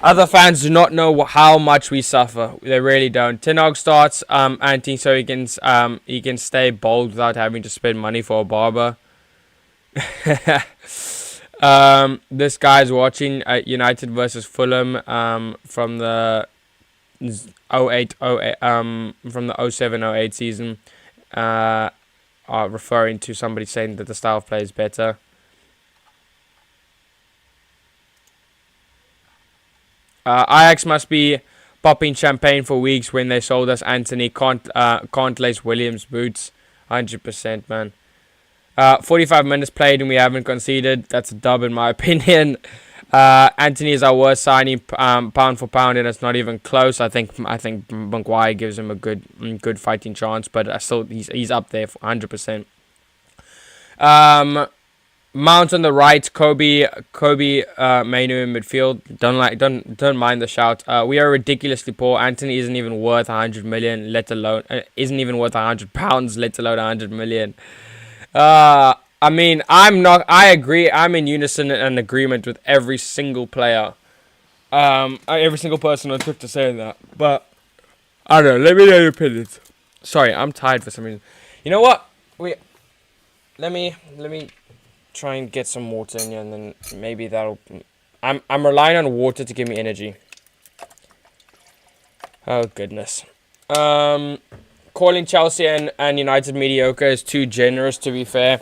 Speaker 1: Other fans do not know how much we suffer. They really don't. Ten Hag starts Anthony so he can stay bold without having to spend money for a barber. This guy's watching United versus Fulham from the 08 from the 07-08 season. Referring to somebody saying that the style of play is better. Ajax must be popping champagne for weeks when they sold us Anthony. Can't lace Williams' boots. 100%, man. 45 minutes played and we haven't conceded. That's a dub in my opinion. Anthony is our worst signing, pound for pound, and it's not even close. I think Maguire gives him a good fighting chance, but still he's up there for 100%. Mount on the right, Kobe, Mainu in midfield. Don't mind the shout. We are ridiculously poor. Anthony isn't even worth 100 million, isn't even worth 100 pounds, let alone 100 million. I mean, I agree. I'm in unison and agreement with every single player. Every single person I took to saying that. But I don't know. Let me know your opinions. Sorry, I'm tired for some reason. You know what? Let me try and get some water in here, and then maybe that'll. I'm relying on water to give me energy. Oh goodness. Calling Chelsea and United mediocre is too generous, to be fair.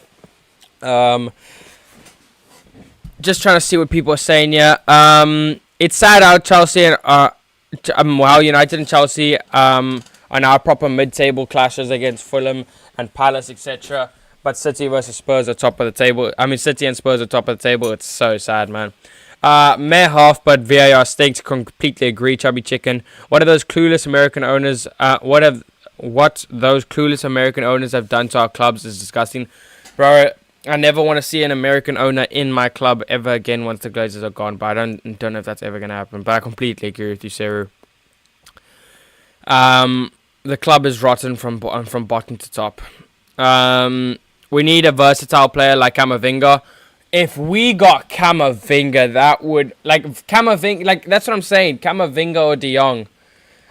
Speaker 1: Just trying to see what people are saying here. It's sad how Chelsea and United and Chelsea are now proper mid-table clashes against Fulham and Palace, etc. But City versus Spurs are top of the table. I mean, City and Spurs are top of the table. It's so sad, man. Meh half, but VAR stinks. Completely agree, Chubby Chicken. What are those clueless American owners? What those clueless American owners have done to our clubs is disgusting, bro. I never want to see an American owner in my club ever again once the Glazers are gone. But I don't know if that's ever gonna happen. But I completely agree with you, Seru. The club is rotten from bottom to top. We need a versatile player like Camavinga. If we got Camavinga, that would that's what I'm saying. Camavinga or De Jong.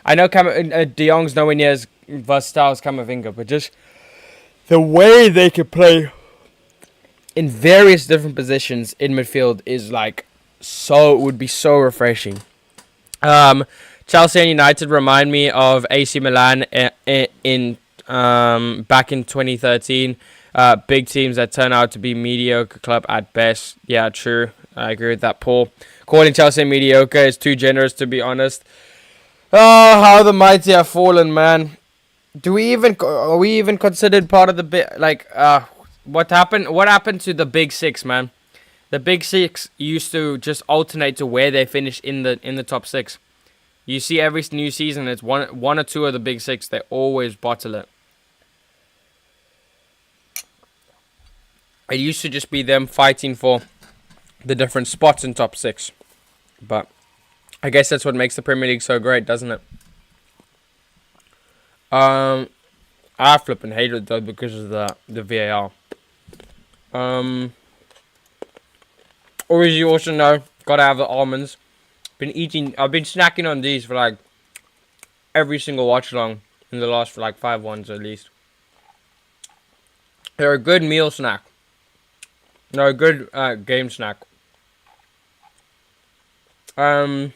Speaker 1: I know De Jong's nowhere near as versatile as Camavinga, but just the way they could play in various different positions in midfield is would be so refreshing. Chelsea and United remind me of AC Milan in back in 2013. Big teams that turn out to be mediocre club at best. Yeah, true. I agree with that, Paul. Calling Chelsea mediocre is too generous, to be honest. Oh, how the mighty have fallen, man. Are we even considered part of the what happened to the Big Six, man? The Big Six used to just alternate to where they finish in the top six. You see every new season, it's one or two of the Big Six. They always bottle it. It used to just be them fighting for the different spots in top six. But I guess that's what makes the Premier League so great, doesn't it? I flipping hate it though because of the VAR. Or as you also know, gotta have the almonds. I've been snacking on these for every single watch along in the last 5 ones at least. They're a good meal snack. They're a good game snack. Ethan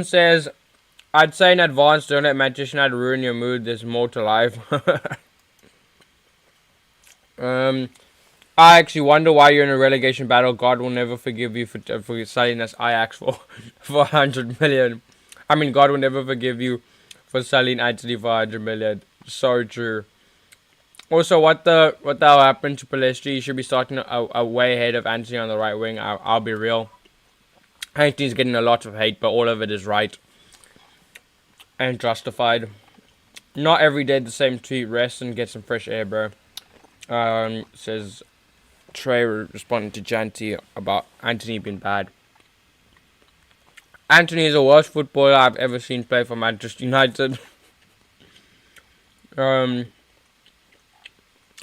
Speaker 1: says, I'd say in advance, don't let Manchester United ruin your mood. There's more to life. I actually wonder why you're in a relegation battle. God will never forgive you for selling us Ajax for 100 million. I mean, God will never forgive you for selling Anthony for 100 million. So true. Also, what the hell happened to Palestri? He should be starting a way ahead of Anthony on the right wing. I'll be real. Anthony's getting a lot of hate, but all of it is right and justified. Not every day the same tweet. Rest and get some fresh air, bro. Says Trey responding to Janty about Anthony being bad. Anthony is the worst footballer I've ever seen play for Manchester United. How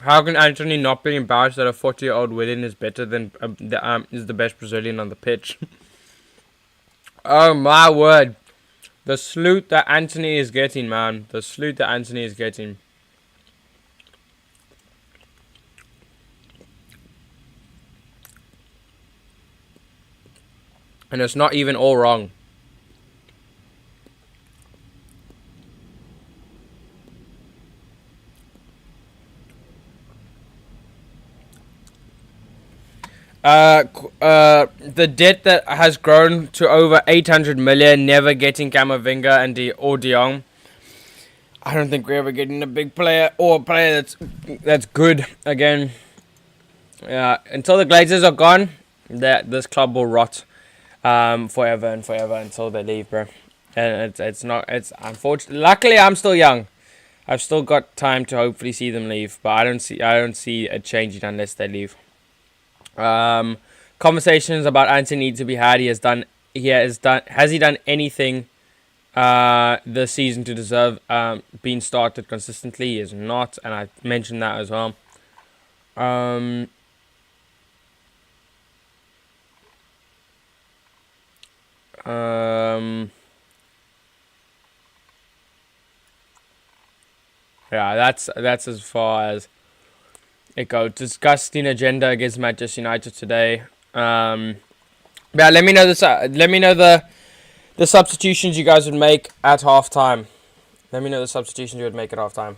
Speaker 1: can Anthony not be embarrassed that a 40-year-old Willian is better than is the best Brazilian on the pitch? Oh my word. The salute that Anthony is getting, man. The salute that Anthony is getting. And it's not even all wrong. The debt that has grown to over 800 million, never getting Camavinga and De Jong. I don't think we're ever getting a big player or a player that's good again. Until the Glazers are gone, this club will rot forever and forever until they leave, bro. And it's unfortunate. Luckily, I'm still young. I've still got time to hopefully see them leave, but I don't see it changing unless they leave. Conversations about Anthony need to be had. Has he done anything this season to deserve being started consistently? He is not, and I mentioned that as well. Yeah, that's as far as it goes. Disgusting agenda against Manchester United today. Yeah, let me know the substitutions you guys would make at halftime. Let me know the substitutions you would make at halftime.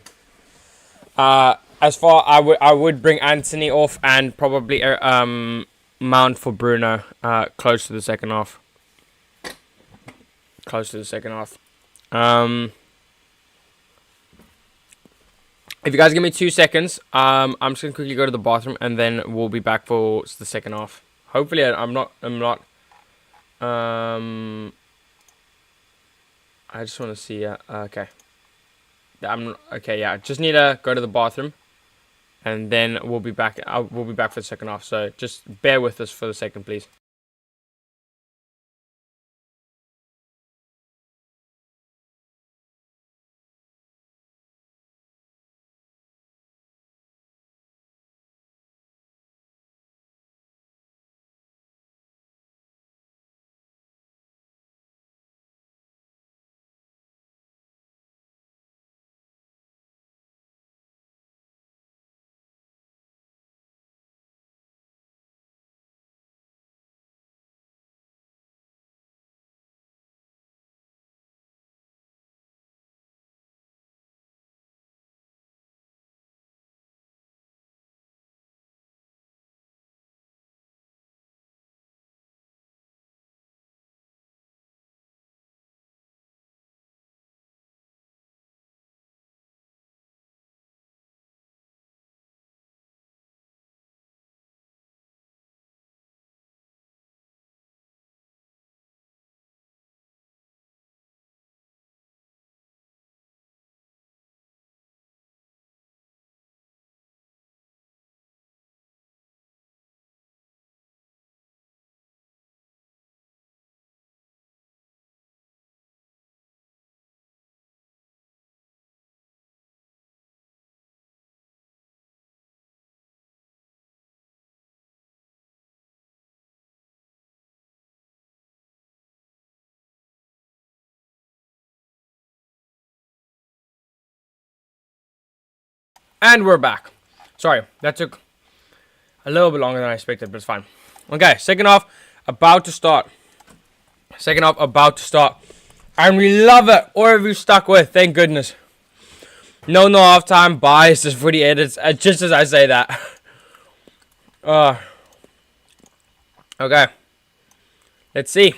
Speaker 1: As far I would bring Anthony off and probably Mount for Bruno. Close to the second half. If you guys give me 2 seconds, I'm just gonna quickly go to the bathroom and then we'll be back for the second half. Hopefully, I'm not. I just want to see. Okay. Okay. Yeah. Just need to go to the bathroom, and then we'll be back. We'll be back for the second half. So just bear with us for a second, please. And we're back. Sorry, that took a little bit longer than I expected, but it's fine. Okay, second half about to start. And we love it. Or have you stuck with? Thank goodness. No halftime bias is for the edits. Just as I say that. Okay. Let's see.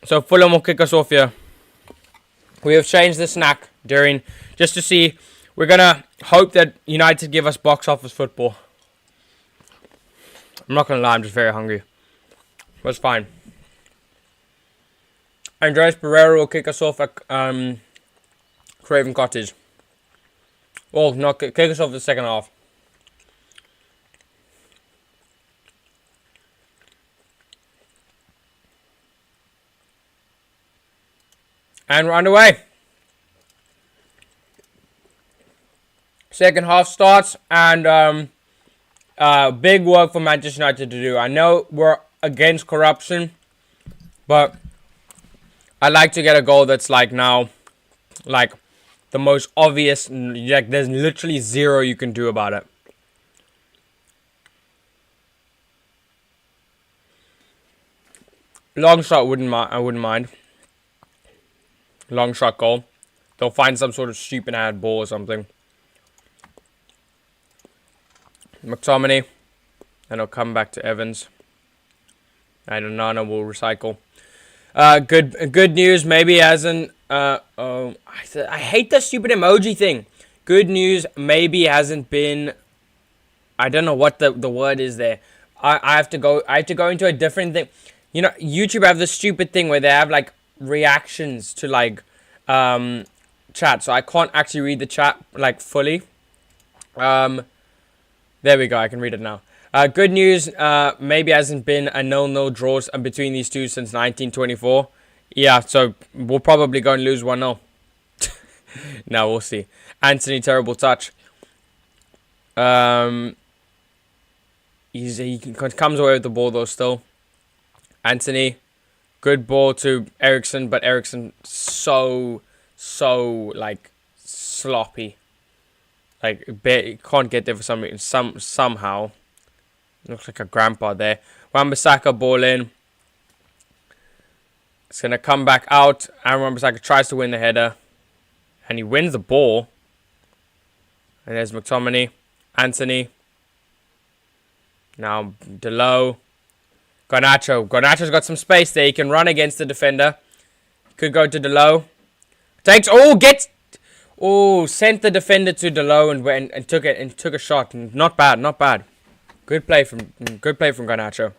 Speaker 1: So Fulham will kick us off here. We have changed the snack during, just to see. We're going to hope that United give us box office football. I'm not going to lie, I'm just very hungry. But it's fine. Andres Pereira will kick us off at Craven Cottage. Well, no, kick us off the second half. And we're underway. Second half starts, and big work for Manchester United to do. I know we're against corruption, but I like to get a goal that's like now, like the most obvious. Like there's literally zero you can do about it. Long shot I wouldn't mind. Long shot goal. They'll find some sort of stupid ad ball or something. McTominay. And it'll come back to Evans. And Nana will recycle. Good news. Maybe he hasn't. I hate the stupid emoji thing. Good news. Maybe it hasn't been. I don't know what the word is there. I have to go into a different thing. You know, YouTube have this stupid thing where they have like reactions to like chat. So I can't actually read the chat like fully. There we go. I can read it now. Good news. Maybe hasn't been a 0-0 draws between these two since 1924. Yeah, so we'll probably go and lose 1-0. No, we'll see. Anthony, terrible touch. He comes away with the ball though still. Anthony, good ball to Ericsson, but Ericsson so like sloppy. Like can't get there for some reason. Somehow. Looks like a grandpa there. Wan-Bissaka ball in. It's gonna come back out, and Wan-Bissaka tries to win the header, and he wins the ball. And there's McTominay, Anthony. Now Delo. Garnacho. Garnacho's got some space there. He can run against the defender. Could go to Delo. Takes. Sent the defender to Delo and took a shot. Not bad. Good play from Garnacho.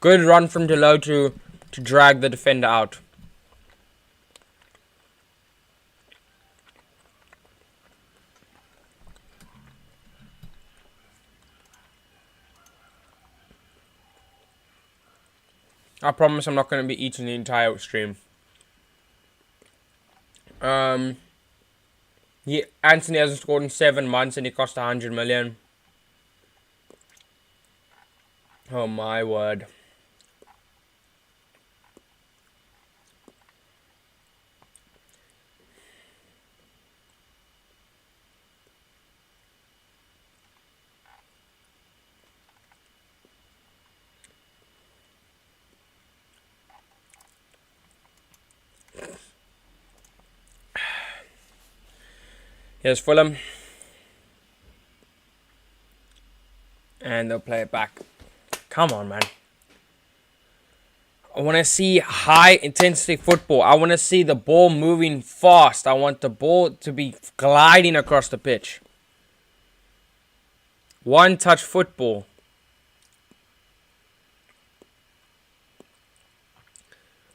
Speaker 1: Good run from Delo to drag the defender out. I promise I'm not going to be eating the entire stream. Anthony hasn't scored in 7 months and he cost 100 million. Oh my word. Here's Fulham. And they'll play it back. Come on, man. I want to see high intensity football. I want to see the ball moving fast. I want the ball to be gliding across the pitch. One touch football.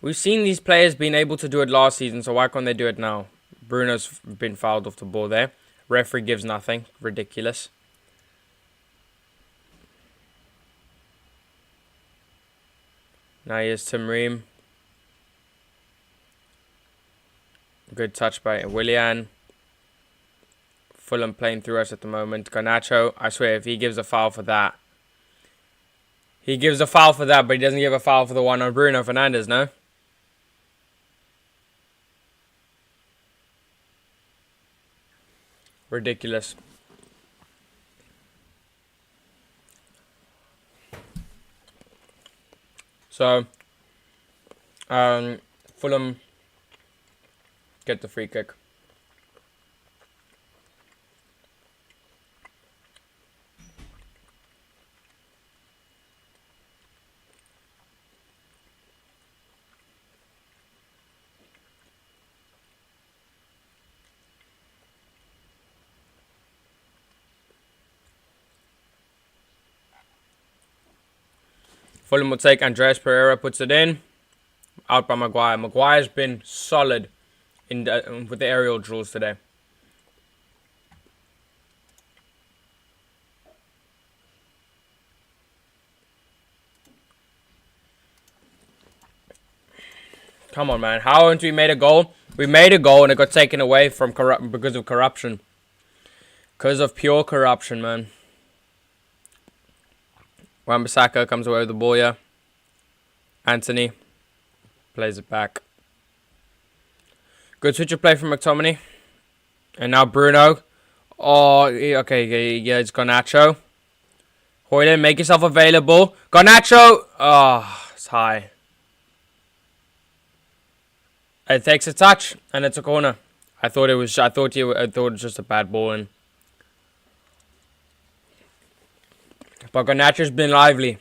Speaker 1: We've seen these players being able to do it last season, so why can't they do it now? Bruno's been fouled off the ball there. Referee gives nothing. Ridiculous. Now here's Tim Ream. Good touch by Willian. Fulham playing through us at the moment. Garnacho, I swear, if he gives a foul for that. He gives a foul for that, but he doesn't give a foul for the one on Bruno Fernandes, no? Ridiculous. So, Fulham get the free kick. Fulham will take Andreas Pereira, puts it in. Out by Maguire. Maguire's been solid in with the aerial drills today. Come on, man. How haven't we made a goal? We made a goal and it got taken away from because of corruption. Because of pure corruption, man. Wan-Bissaka comes away with the ball, yeah. Anthony plays it back. Good switch of play from McTominay. And now Bruno. Oh, okay, yeah, it's Garnacho. Hoyland, make yourself available. Garnacho! Oh, it's high. It takes a touch, and it's a corner. I thought it was just a bad ball, and but Garnacho's been lively.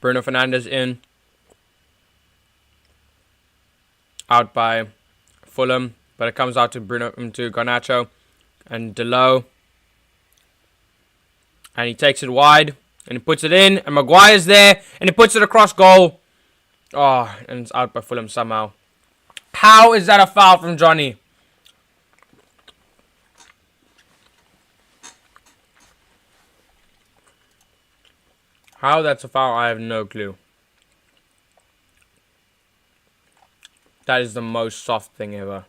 Speaker 1: Bruno Fernandes in. Out by Fulham, but it comes out to Garnacho and Delo. And he takes it wide, and he puts it in, and Maguire's there, and he puts it across goal. Oh, and it's out by Fulham somehow. How is that a foul from Johnny? How that's a foul, I have no clue. That is the most soft thing ever.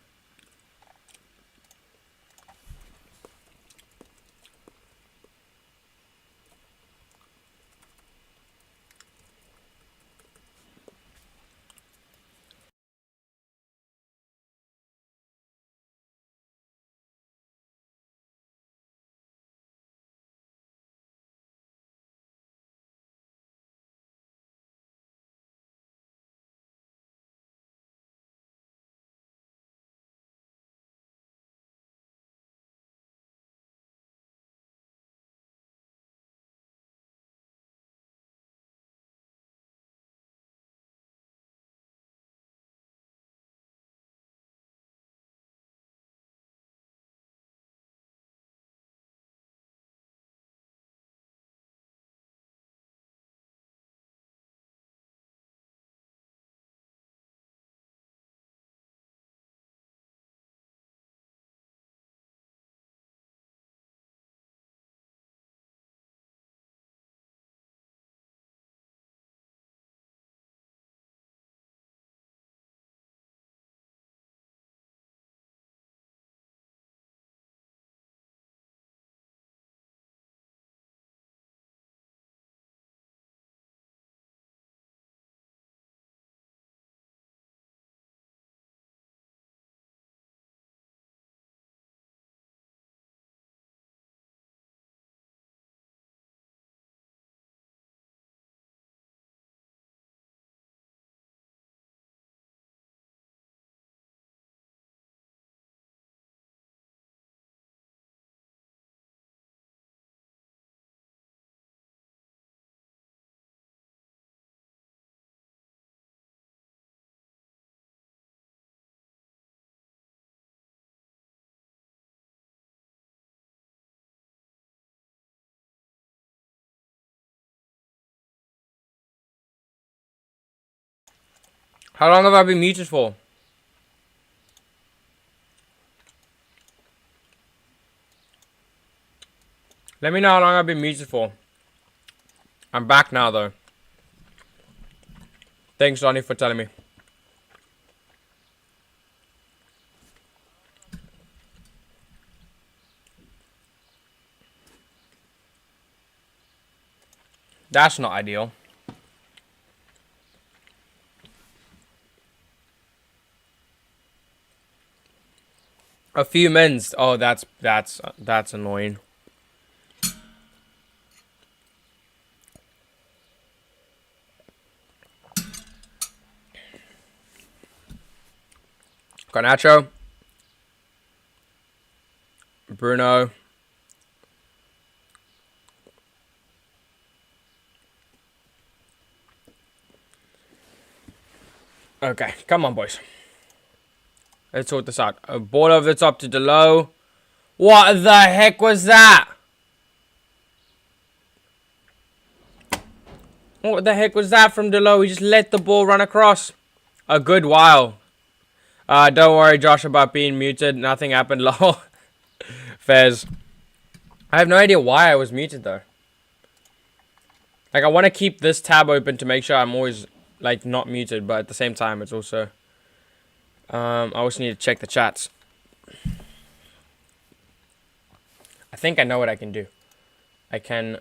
Speaker 1: How long have I been muted for? Let me know how long I've been muted for. I'm back now, though. Thanks, Johnny, for telling me. That's not ideal. A few men's. Oh, that's annoying. Garnacho. Bruno. Okay, come on, boys. Let's sort this out. A ball over the top to Delo. What the heck was that? What the heck was that from Delo? He just let the ball run across. A good while. Don't worry, Josh, about being muted. Nothing happened, lol. Fez. I have no idea why I was muted, though. Like, I want to keep this tab open to make sure I'm always, like, not muted. But at the same time, it's also... I also need to check the chats. I think I know what I can do. I can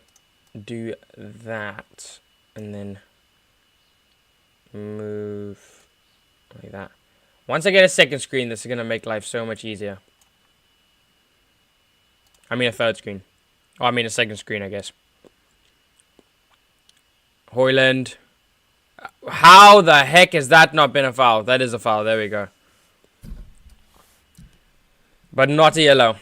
Speaker 1: do that. And then move like that. Once I get a second screen, this is going to make life so much easier. I mean a third screen. Oh, I mean a second screen, I guess. Hoyland. How the heck has that not been a foul? That is a foul. There we go. But not a yellow.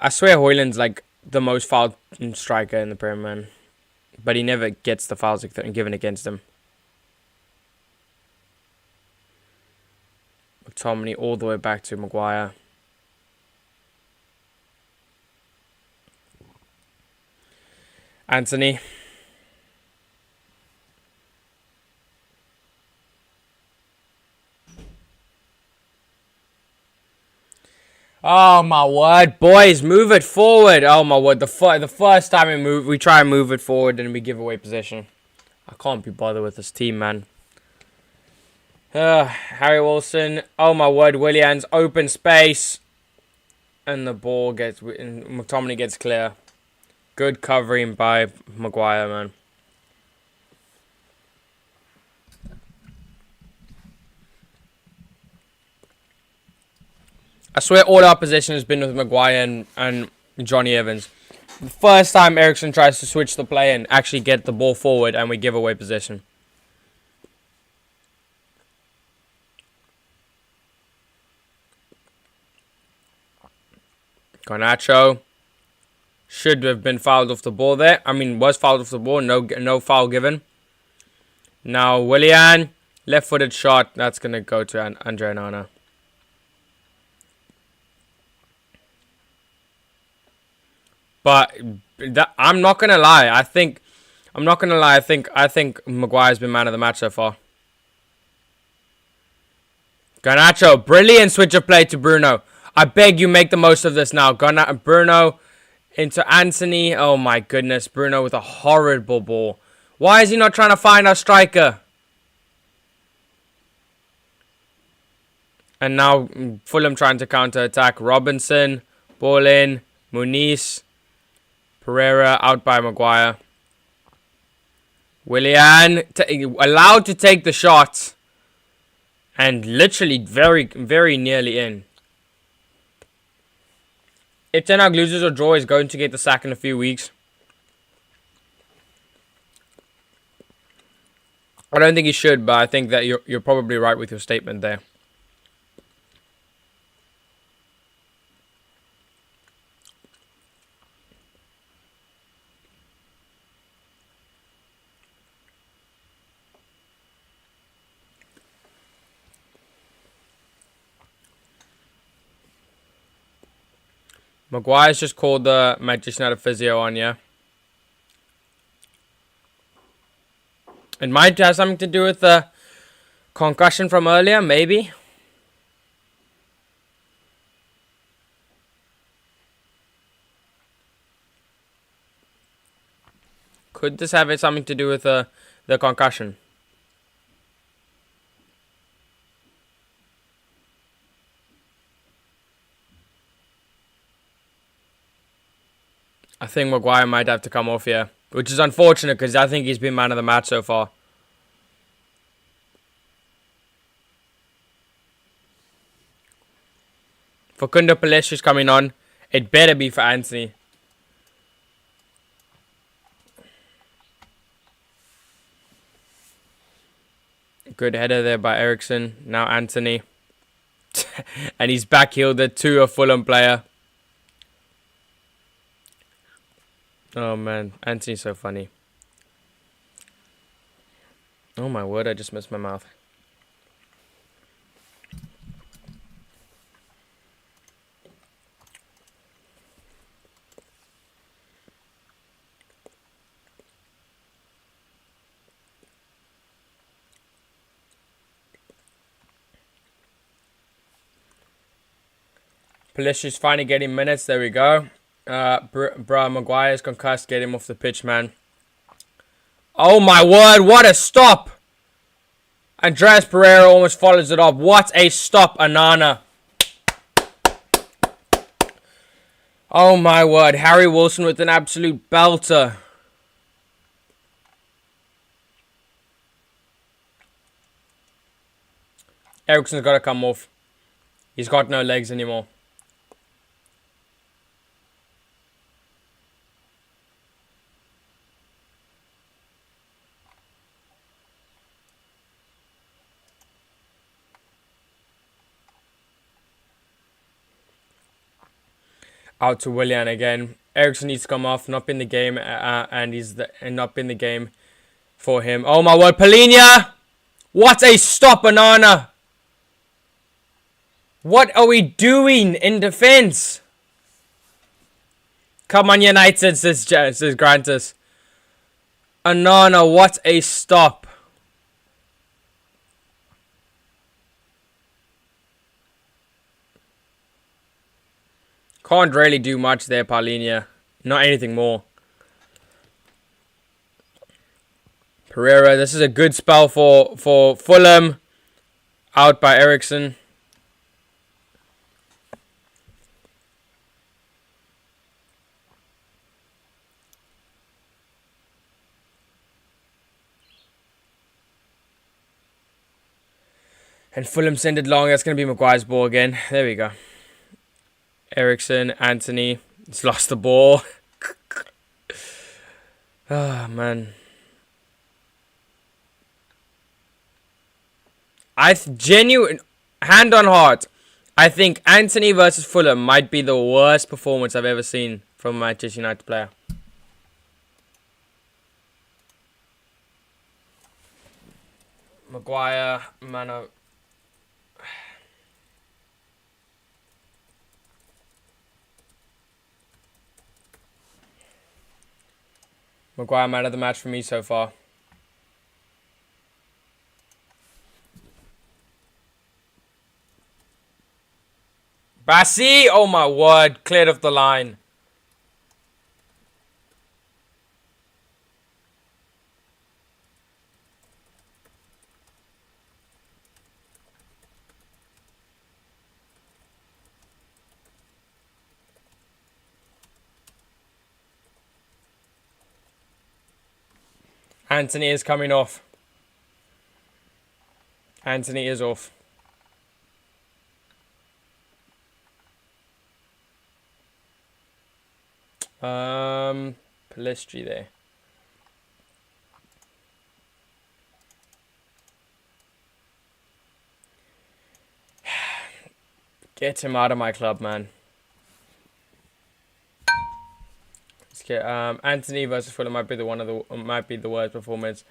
Speaker 1: I swear Hoyland's like the most fouled striker in the Premier, man. But he never gets the fouls given against him. McTominay all the way back to Maguire. Anthony. Oh my word, boys, move it forward. Oh my word, the first time we try and move it forward and we give away possession. I can't be bothered with this team, man. Harry Wilson. Oh my word, Williams, open space. And the ball gets, McTominay gets clear. Good covering by Maguire, man. I swear all our possession has been with Maguire and Johnny Evans. The first time Eriksen tries to switch the play and actually get the ball forward and we give away possession. Garnacho. Should have been fouled off the ball there. I mean, was fouled off the ball. No foul given. Now, Willian. Left-footed shot. That's going to go to Andre Onana. But I'm not going to lie. I think Maguire's been man of the match so far. Garnacho. Brilliant switch of play to Bruno. I beg you, make the most of this now. Bruno into Anthony. Oh my goodness. Bruno with a horrible ball. Why is he not trying to find our striker? And now Fulham trying to counter-attack. Robinson. Ball in. Muniz. Pereira out by Maguire. Willian allowed to take the shot. And literally very, very nearly in. If Ten Hag loses or draws, he's going to get the sack in a few weeks. I don't think he should, but I think that you're probably right with your statement there. Maguire's just called the Manchester United physio on, yeah. It might have something to do with the concussion from earlier, maybe. Could this have something to do with the concussion? I think Maguire might have to come off here. Which is unfortunate because I think he's been man of the match so far. Facundo Palestri's coming on. It better be for Anthony. Good header there by Eriksen. Now Anthony. And he's backhielded to a Fulham player. Oh man, Anthony's so funny. Oh my word, I just missed my mouth. Palestri's finally getting minutes, there we go. Bruh, Maguire's concussed. Get him off the pitch, man. Oh my word, what a stop! Andreas Pereira almost follows it up. What a stop, Anana. Oh my word, Harry Wilson with an absolute belter. Eriksen's got to come off. He's got no legs anymore. Out to Willian again. Eriksen needs to come off. Not been the game, and not been the game for him. Oh my word, Polinia! What a stop, Banana! What are we doing in defense? Come on, United, says Grantus. Anana, what a stop. Can't really do much there, Paulinia. Not anything more. Pereira, this is a good spell for Fulham. Out by Eriksen. And Fulham send it long. That's going to be Maguire's ball again. There we go. Eriksen, Anthony. He's lost the ball. Oh, man. Genuine, hand on heart, I think Anthony versus Fulham might be the worst performance I've ever seen from a Manchester United player. Maguire, Mano. Maguire, man of the match for me so far. Bassi! Oh my word, cleared off the line. Anthony is coming off. Anthony is off. Palestri there. Get him out of my club, man. Let's get Anthony versus Fulham might be the worst performance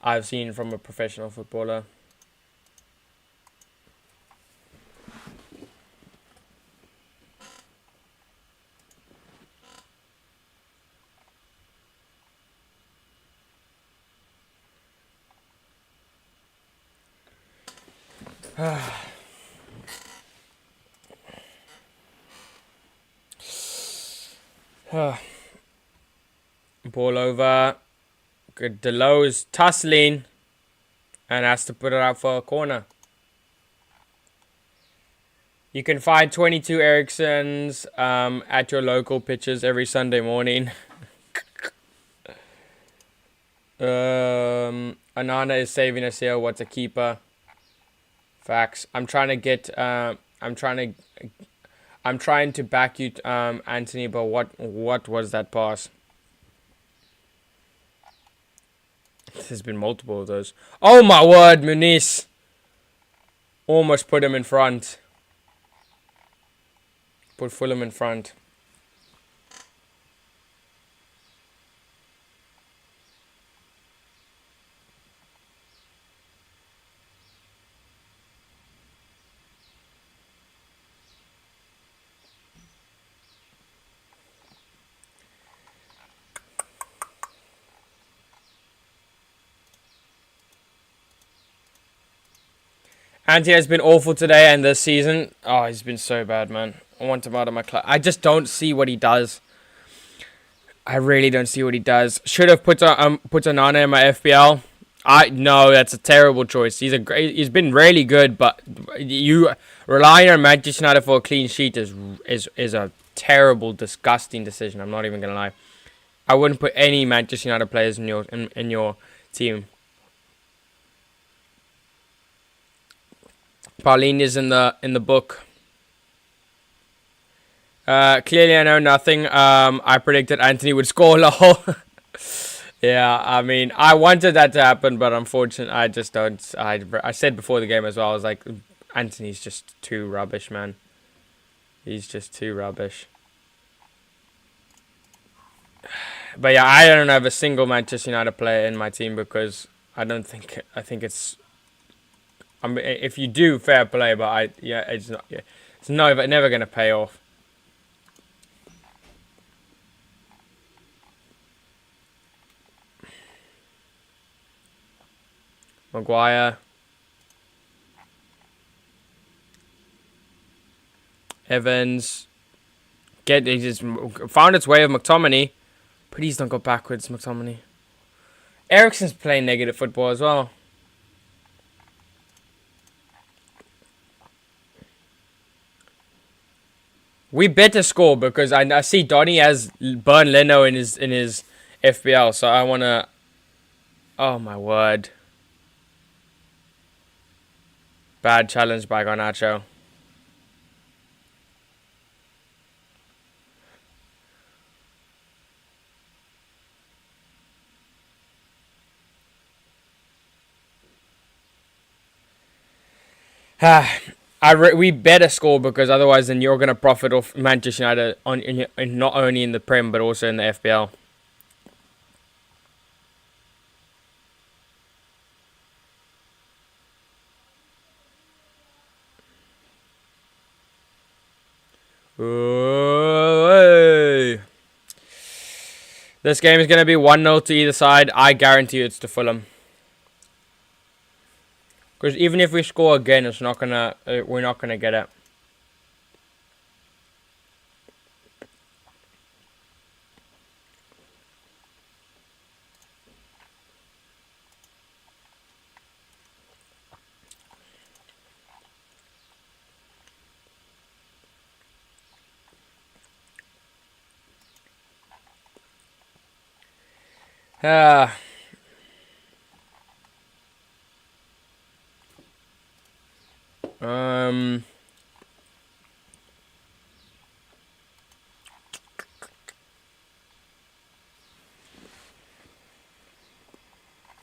Speaker 1: I've seen from a professional footballer. Ball over. Good. Delo is tussling and has to put it out for a corner. You can find 22 Eriksens at your local pitches every Sunday morning. Anana is saving us here. What's a keeper? Facts. I'm trying to back you, Anthony, but what was that pass? There's been multiple of those. Oh my word, Muniz. Almost put him in front. Put Fulham in front. Anthony has been awful today and this season. Oh, he's been so bad, man. I want him out of my club. I just don't see what he does. I really don't see what he does. Should have put Onana in my FPL. I no, that's a terrible choice. He's been really good, but you relying on Manchester United for a clean sheet is a terrible, disgusting decision. I'm not even gonna lie. I wouldn't put any Manchester United players in your team. Pauline is in the book. Clearly I know nothing. I predicted Anthony would score lol. Yeah, I mean, I wanted that to happen, but unfortunately, I just don't. I said before the game as well, I was like, Anthony's just too rubbish, man. He's just too rubbish. But yeah, I don't have a single Manchester United player in my team because I think it's. I mean, if you do, fair play, but it's not. Yeah, it's never gonna pay off. Maguire. Evans. He just found its way of McTominay. Please don't go backwards, McTominay. Eriksen's playing negative football as well. We better score because I see Donny has Burn Leno in his FPL, so I wanna. Oh my word! Bad challenge by Garnacho. We better score because otherwise, then you're gonna profit off Manchester United not only in the Prem but also in the FPL. Ooh, this game is gonna be 1-0 to either side. I guarantee you it's to Fulham. Because even if we score again, it's not gonna. We're not gonna get it.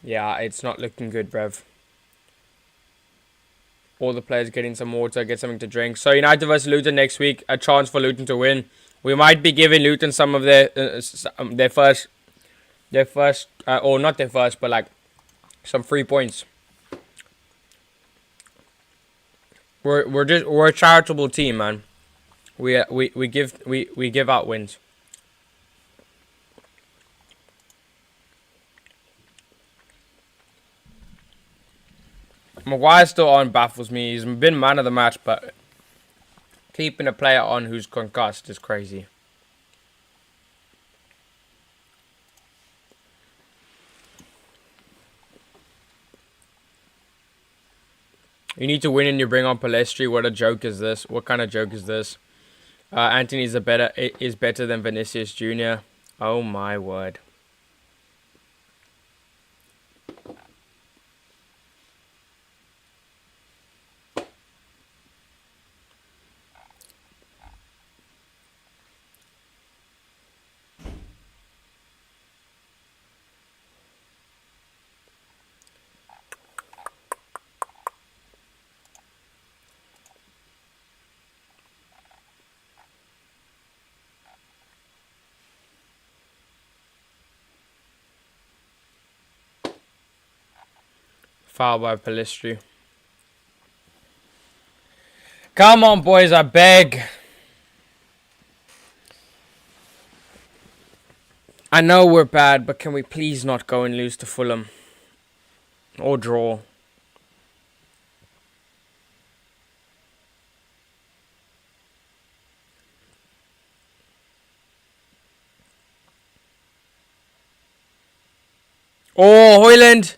Speaker 1: Yeah, it's not looking good, Rev. All the players getting some water, get something to drink. So United versus Luton next week, a chance for Luton to win. We might be giving Luton some of their first, or not their first, but like some free points. We're a charitable team, man. We give out wins. Maguire still on baffles me. He's been man of the match, but keeping a player on who's concussed is crazy. You need to win and you bring on Palestri. What a joke is this? What kind of joke is this? Anthony is better than Vinicius Jr. Oh my word. Foul by Palestri. Come on, boys, I beg. I know we're bad, but can we please not go and lose to Fulham? Or draw? Oh, Højlund.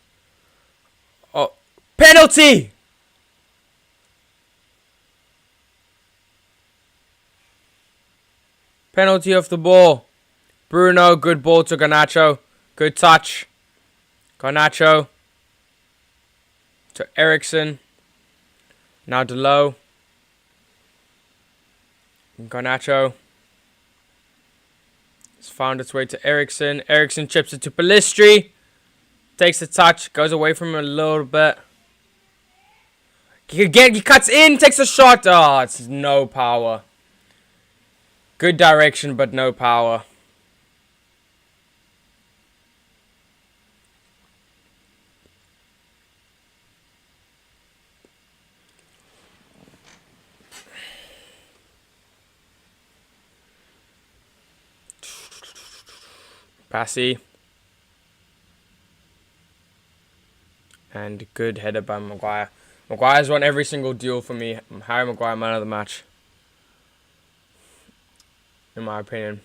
Speaker 1: Oh, penalty. Penalty off the ball. Bruno, good ball to Garnacho. Good touch. Garnacho. To Eriksen. Now Delo. Garnacho. It's found its way to Eriksen. Eriksen chips it to Pellistri. Takes the touch. Goes away from him a little bit. He cuts in. Takes a shot. Oh, it's no power. Good direction, but no power. Passy. And good header by Maguire. Maguire's won every single deal for me. Harry Maguire, man of the match. In my opinion.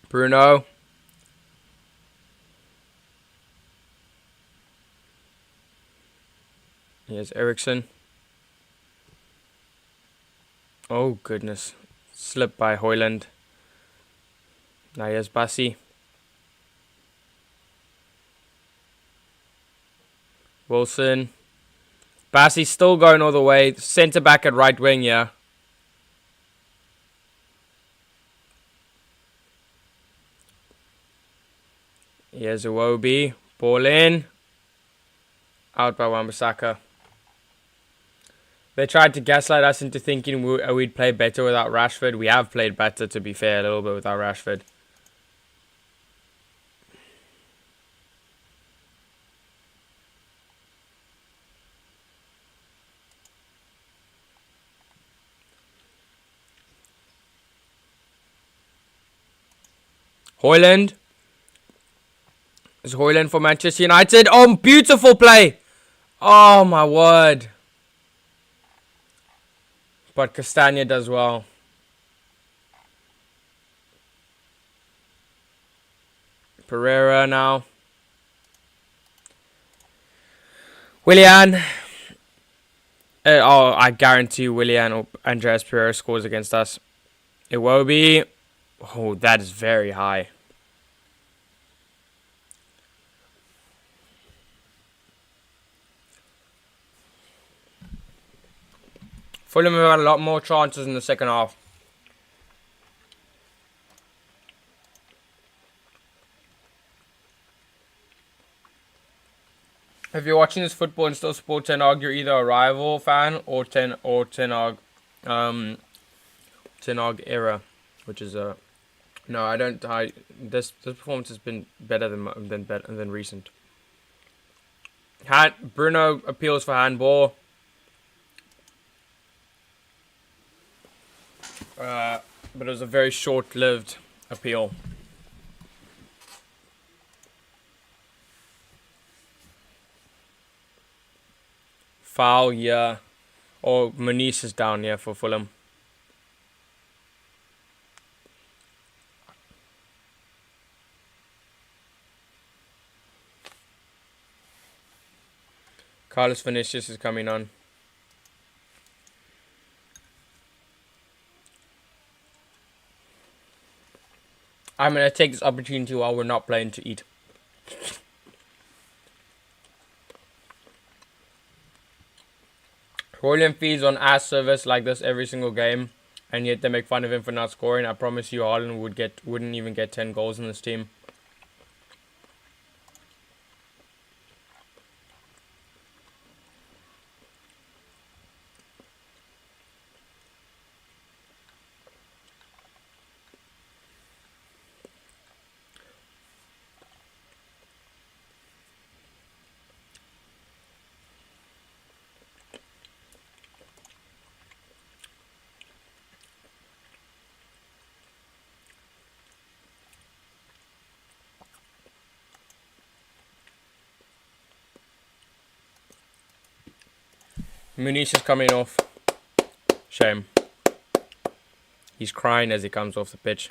Speaker 1: Bruno. Here's Eriksen. Oh, goodness. Slipped by Højlund. Now here's Bassi. Wilson. Bassi still going all the way. Centre back at right wing, yeah. Here's Iwobi. Ball in. Out by Wan-Bissaka. They tried to gaslight us into thinking we'd play better without Rashford. We have played better, to be fair, a little bit without Rashford. Højlund. It's Højlund for Manchester United. Oh, beautiful play. Oh, my word. But Castagna does well. Pereira now. Willian. I guarantee Willian or Andreas Pereira scores against us. Iwobi. Oh, that is very high. Fulham have had a lot more chances in the second half. If you're watching this football and still support Ten Hag, you're either a rival fan or Ten Hag era, which is no, I don't. This performance has been better than recent. Bruno appeals for handball. But it was a very short-lived appeal. Foul, yeah. Or Muniz is down here for Fulham. Carlos Vinicius is coming on. I'm going to take this opportunity while we're not playing to eat. Højlund feeds on ass service like this every single game, and yet they make fun of him for not scoring. I promise you Haaland wouldn't even get 10 goals in this team. Muniz is coming off. Shame. He's crying as he comes off the pitch.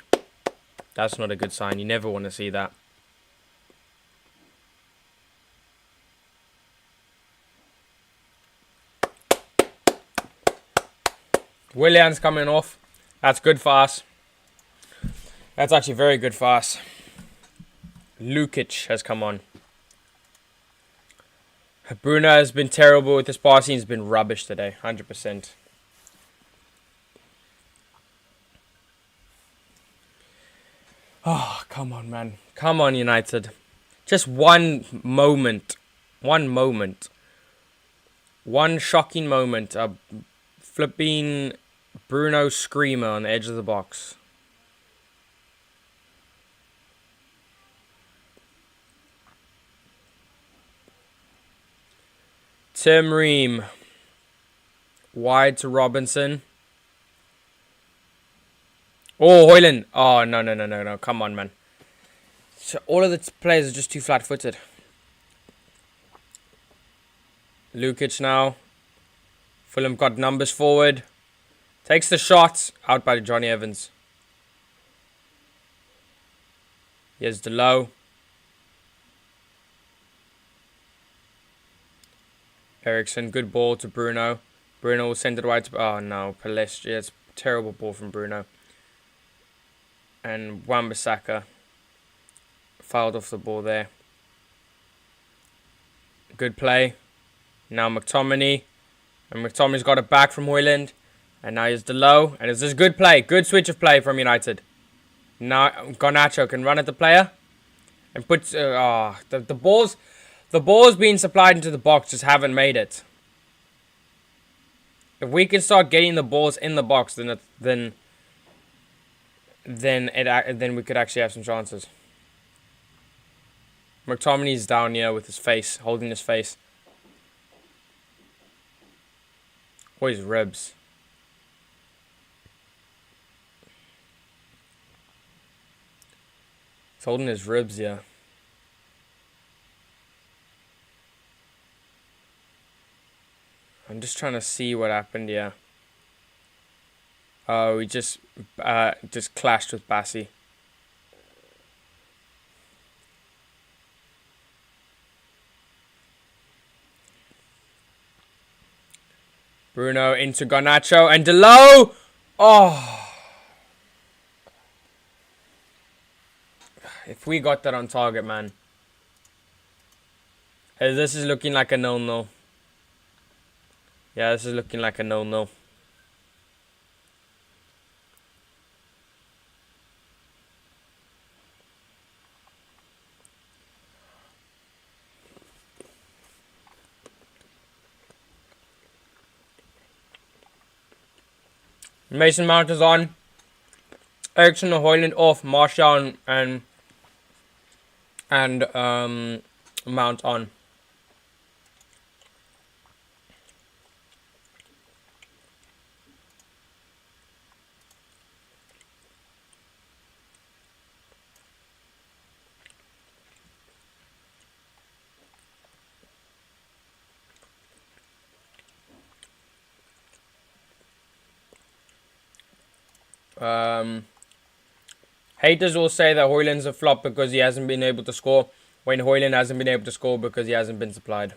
Speaker 1: That's not a good sign. You never want to see that. Willian's coming off. That's good for us. That's actually very good for us. Lukic has come on. Bruno has been terrible with his passing. He's been rubbish today. 100%. Oh, come on, man. Come on, United. Just one moment. One moment. One shocking moment. A flipping Bruno screamer on the edge of the box. Tim Ream. Wide to Robinson. Oh, Højlund. Oh, no. Come on, man. So all of the players are just too flat-footed. Lukic now. Fulham got numbers forward. Takes the shot. Out by Johnny Evans. Here's Delo. Ericsson, good ball to Bruno. Bruno will send it wide to... Oh, no. Palestri. It's a terrible ball from Bruno. And Wan-Bissaka fouled off the ball there. Good play. Now McTominay. And McTominay's got it back from Højlund. And now here's Delo. And it's just good play. Good switch of play from United. Now Garnacho can run at the player. And put... The balls being supplied into the box just haven't made it. If we can start getting the balls in the box, then we could actually have some chances. McTominay's down here with his face, holding his face. Or his ribs. He's holding his ribs, yeah. I'm just trying to see what happened here. Oh, we just clashed with Bassi. Bruno into Garnacho and Delo. Oh. If we got that on target, man. This is looking like a no-no. Yeah, this is looking like a no-no. Mason Mount is on. Ericsson and Højlund off. Martial and Mount on. Haters will say that Højlund's a flop because he hasn't been able to score, when Højlund hasn't been able to score because he hasn't been supplied.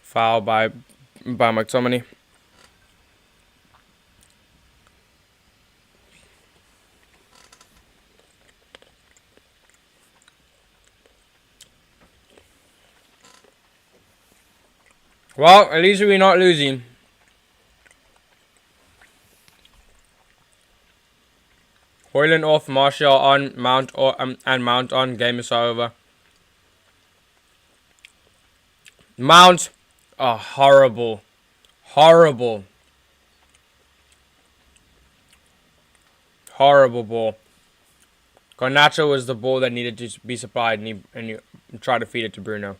Speaker 1: Foul by McTominay. Well, at least we're not losing. Højlund off, Martial on, Mount and Mount on. Game is over. Mount, oh, horrible, horrible ball. Garnacho was the ball that needed to be supplied, and you tried to feed it to Bruno.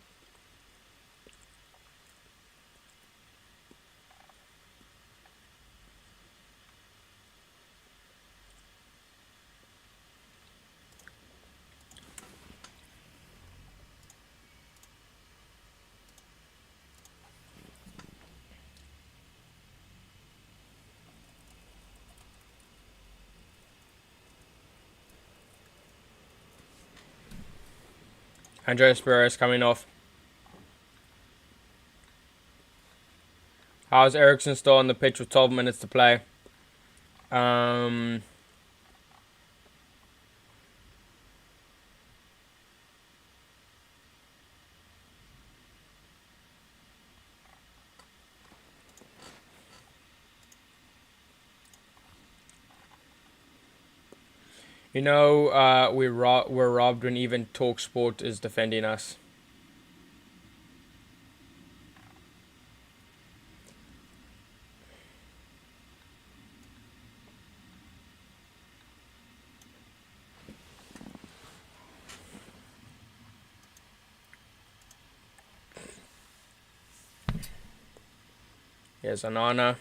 Speaker 1: Andreas Spurs coming off. How's Ericsson still on the pitch with 12 minutes to play? You know, we're robbed when even TalkSport is defending us. Here's Anana.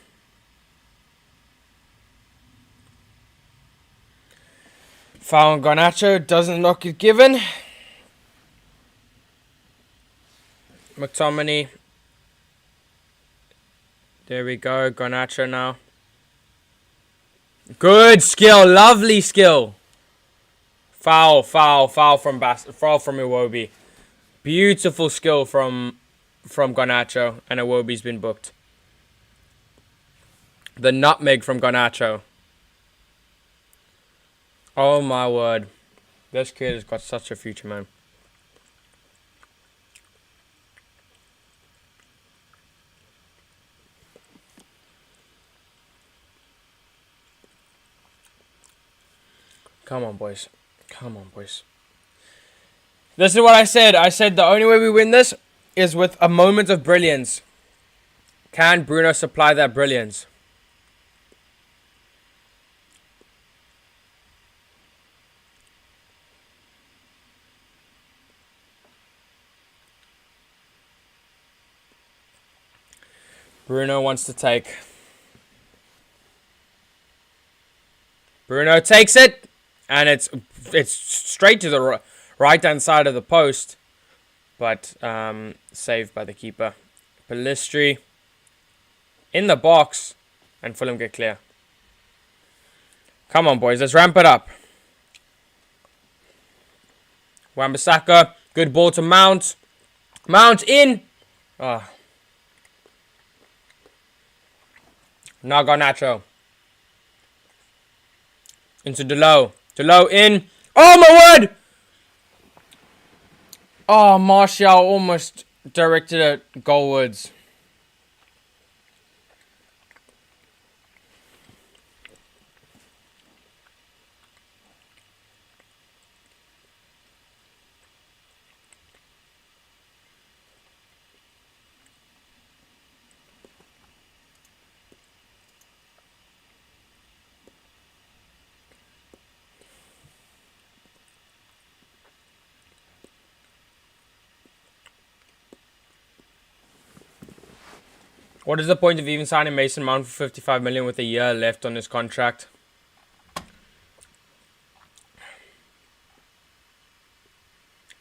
Speaker 1: Foul on Garnacho, doesn't look it given. McTominay. There we go, Garnacho now. Good skill, lovely skill. Foul from Iwobi. Beautiful skill from Garnacho, and Iwobi's been booked. The nutmeg from Garnacho. Oh my word. This kid has got such a future, man. Come on, boys. Come on, boys. This is what I said. I said the only way we win this is with a moment of brilliance. Can Bruno supply that brilliance? Bruno wants to take. Bruno takes it, and it's straight to the right-hand side of the post, but saved by the keeper. Pellistri in the box, and Fulham get clear. Come on, boys, let's ramp it up. Wan-Bissaka, good ball to Mount. Mount in. Oh. Now Garnacho. Into Delo. Delo in. Oh my word! Oh, Martial almost directed it goalwards. What is the point of even signing Mason Mount for 55 million with a year left on his contract?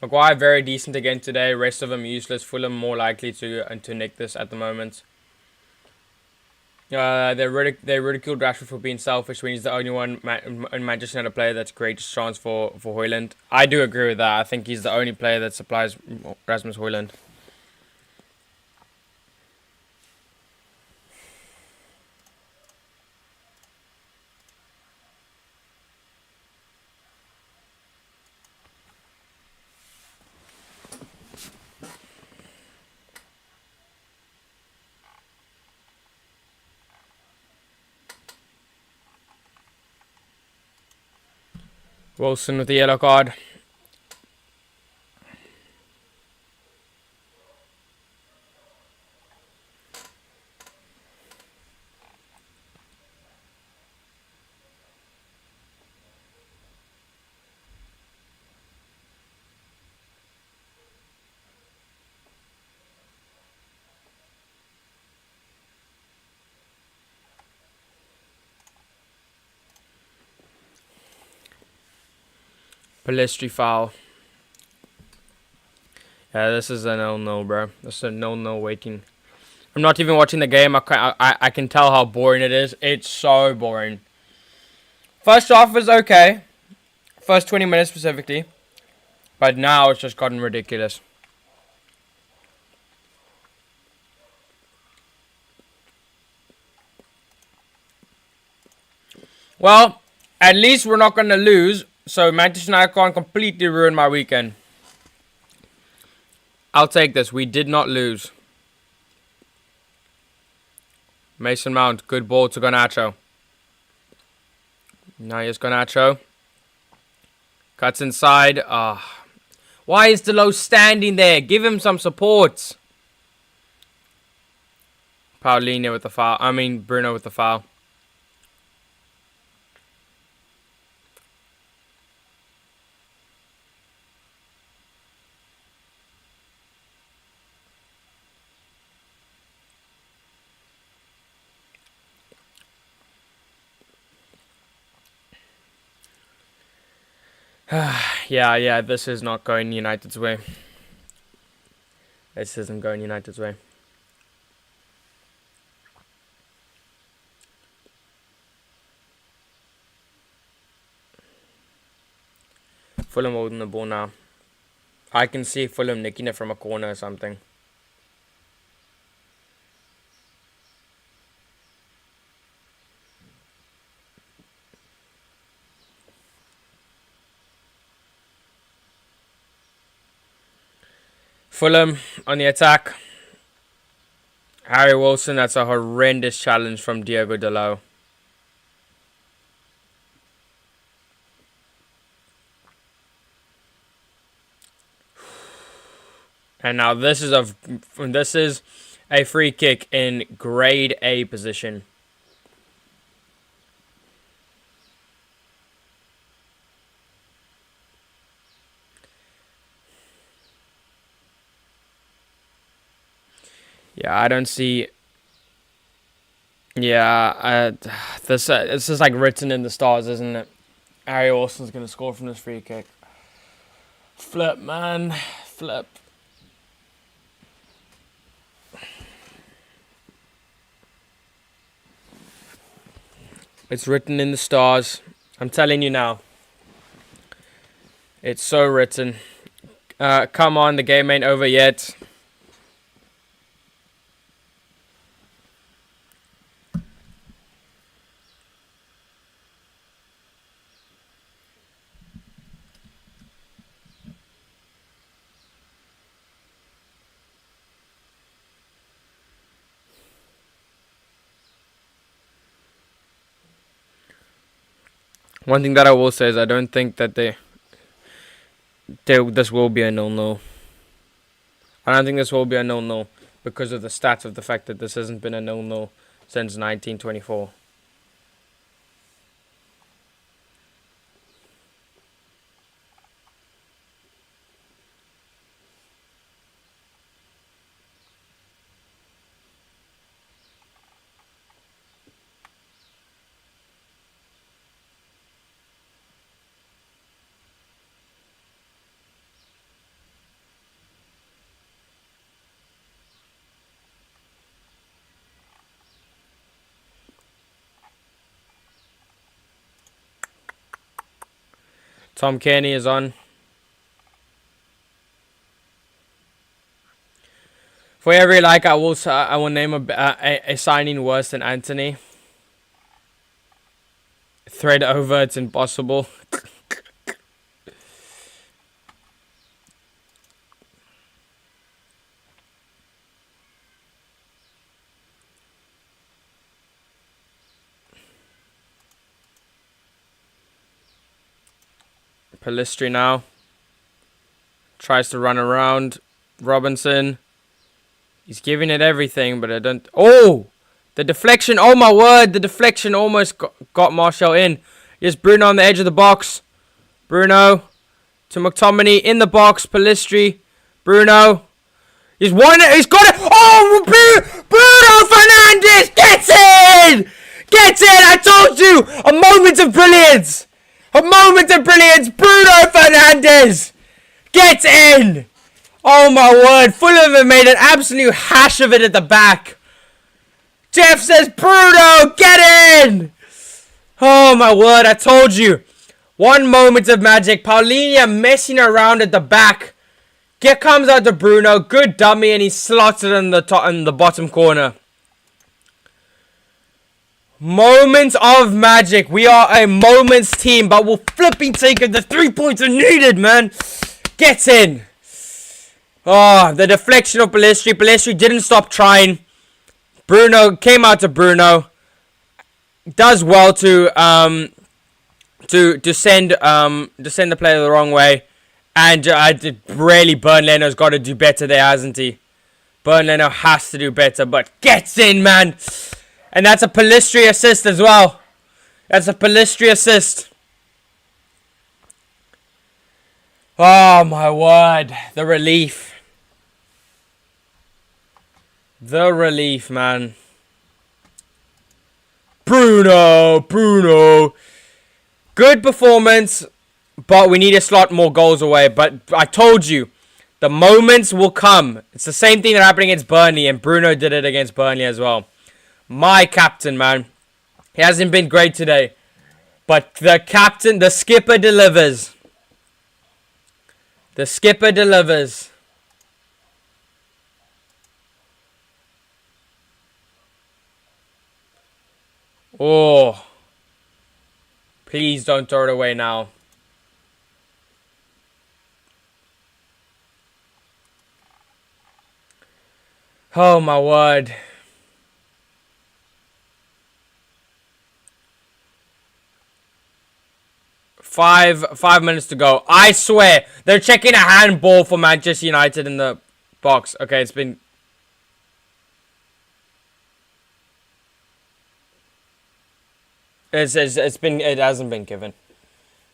Speaker 1: Maguire very decent again today. Rest of them useless. Fulham more likely to nick this at the moment. They ridiculed Rashford for being selfish when he's the only one in Manchester United player that's greatest chance for Højlund. I do agree with that. I think he's the only player that supplies Rasmus Højlund. Wilson with the yellow card. Pellistri foul. Yeah, this is a no-no, bro. This is a no-no waiting. I'm not even watching the game. I can tell how boring it is. It's so boring. First half was okay. First 20 minutes specifically. But now it's just gotten ridiculous. Well, at least we're not going to lose. So Manchester United can't completely ruin my weekend. I'll take this. We did not lose. Mason Mount. Good ball to Garnacho. Now here's Garnacho. Cuts inside. Why is Delo standing there? Give him some support. Paulinho with the foul. Bruno with the foul. Yeah, this is not going United's way. This isn't going United's way. Fulham holding the ball now. I can see Fulham nicking it from a corner or something. Fulham on the attack. Harry Wilson, that's a horrendous challenge from Diogo Dalot. And now this is a free kick in grade A position. Yeah, I don't see. Yeah, this is like written in the stars, isn't it? Harry Wilson's gonna score from this free kick. Flip, man, flip. It's written in the stars. I'm telling you now. It's so written. Come on, the game ain't over yet. One thing that I will say is I don't think that this will be a 0-0. I don't think this will be a 0-0 because of the stats of the fact that this hasn't been a 0-0 since 1924. Tom Kearney is on. For every like, I will name a signing worse than Anthony. Thread over, it's impossible. Pelistri now. Tries to run around. Robinson. He's giving it everything, but I don't... Oh! The deflection. Oh, my word. The deflection almost got Martial in. Here's Bruno on the edge of the box. Bruno. To McTominay. In the box. Pelistri. Bruno. He's won it. He's got it. Oh! Bruno Fernandes gets in! Gets in! I told you! A moment of brilliance! A moment of brilliance. Bruno Fernandes gets in. Oh my word. Fulham have made an absolute hash of it at the back. Jeff says, Bruno, get in. Oh my word. I told you. One moment of magic. Paulinho messing around at the back. Comes out to Bruno. Good dummy, and he slots it in the bottom corner. Moments of magic. We are a moments team, but we'll flipping take it. The 3 points are needed, man. Gets in. Oh, the deflection of Pellistri. Pellistri didn't stop trying. Bruno came out to Bruno. Does well to send the player the wrong way. And really, Bernd Leno's got to do better there, hasn't he? Bernd Leno has to do better, but gets in, man. And that's a Pellistri assist as well. That's a Pellistri assist. Oh, my word. The relief. The relief, man. Bruno. Good performance, but we need to slot more goals away. But I told you, the moments will come. It's the same thing that happened against Burnley, and Bruno did it against Burnley as well. My captain, man. He hasn't been great today. But the captain, the skipper delivers. The skipper delivers. Oh. Please don't throw it away now. Oh my word. Five minutes to go. I swear, they're checking a handball for Manchester United in the box. Okay, it's been... It hasn't been given.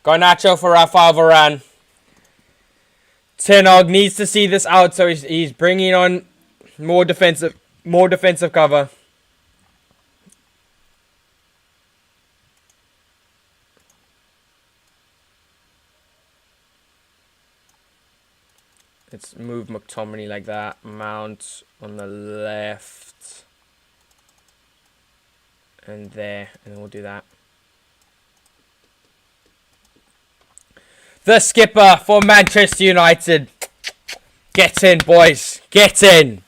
Speaker 1: Garnacho for Rafael Varane. Ten Hag needs to see this out, so he's bringing on more defensive cover. Let's move McTominay like that. Mount on the left. And there. And then we'll do that. The skipper for Manchester United. Get in, boys. Get in.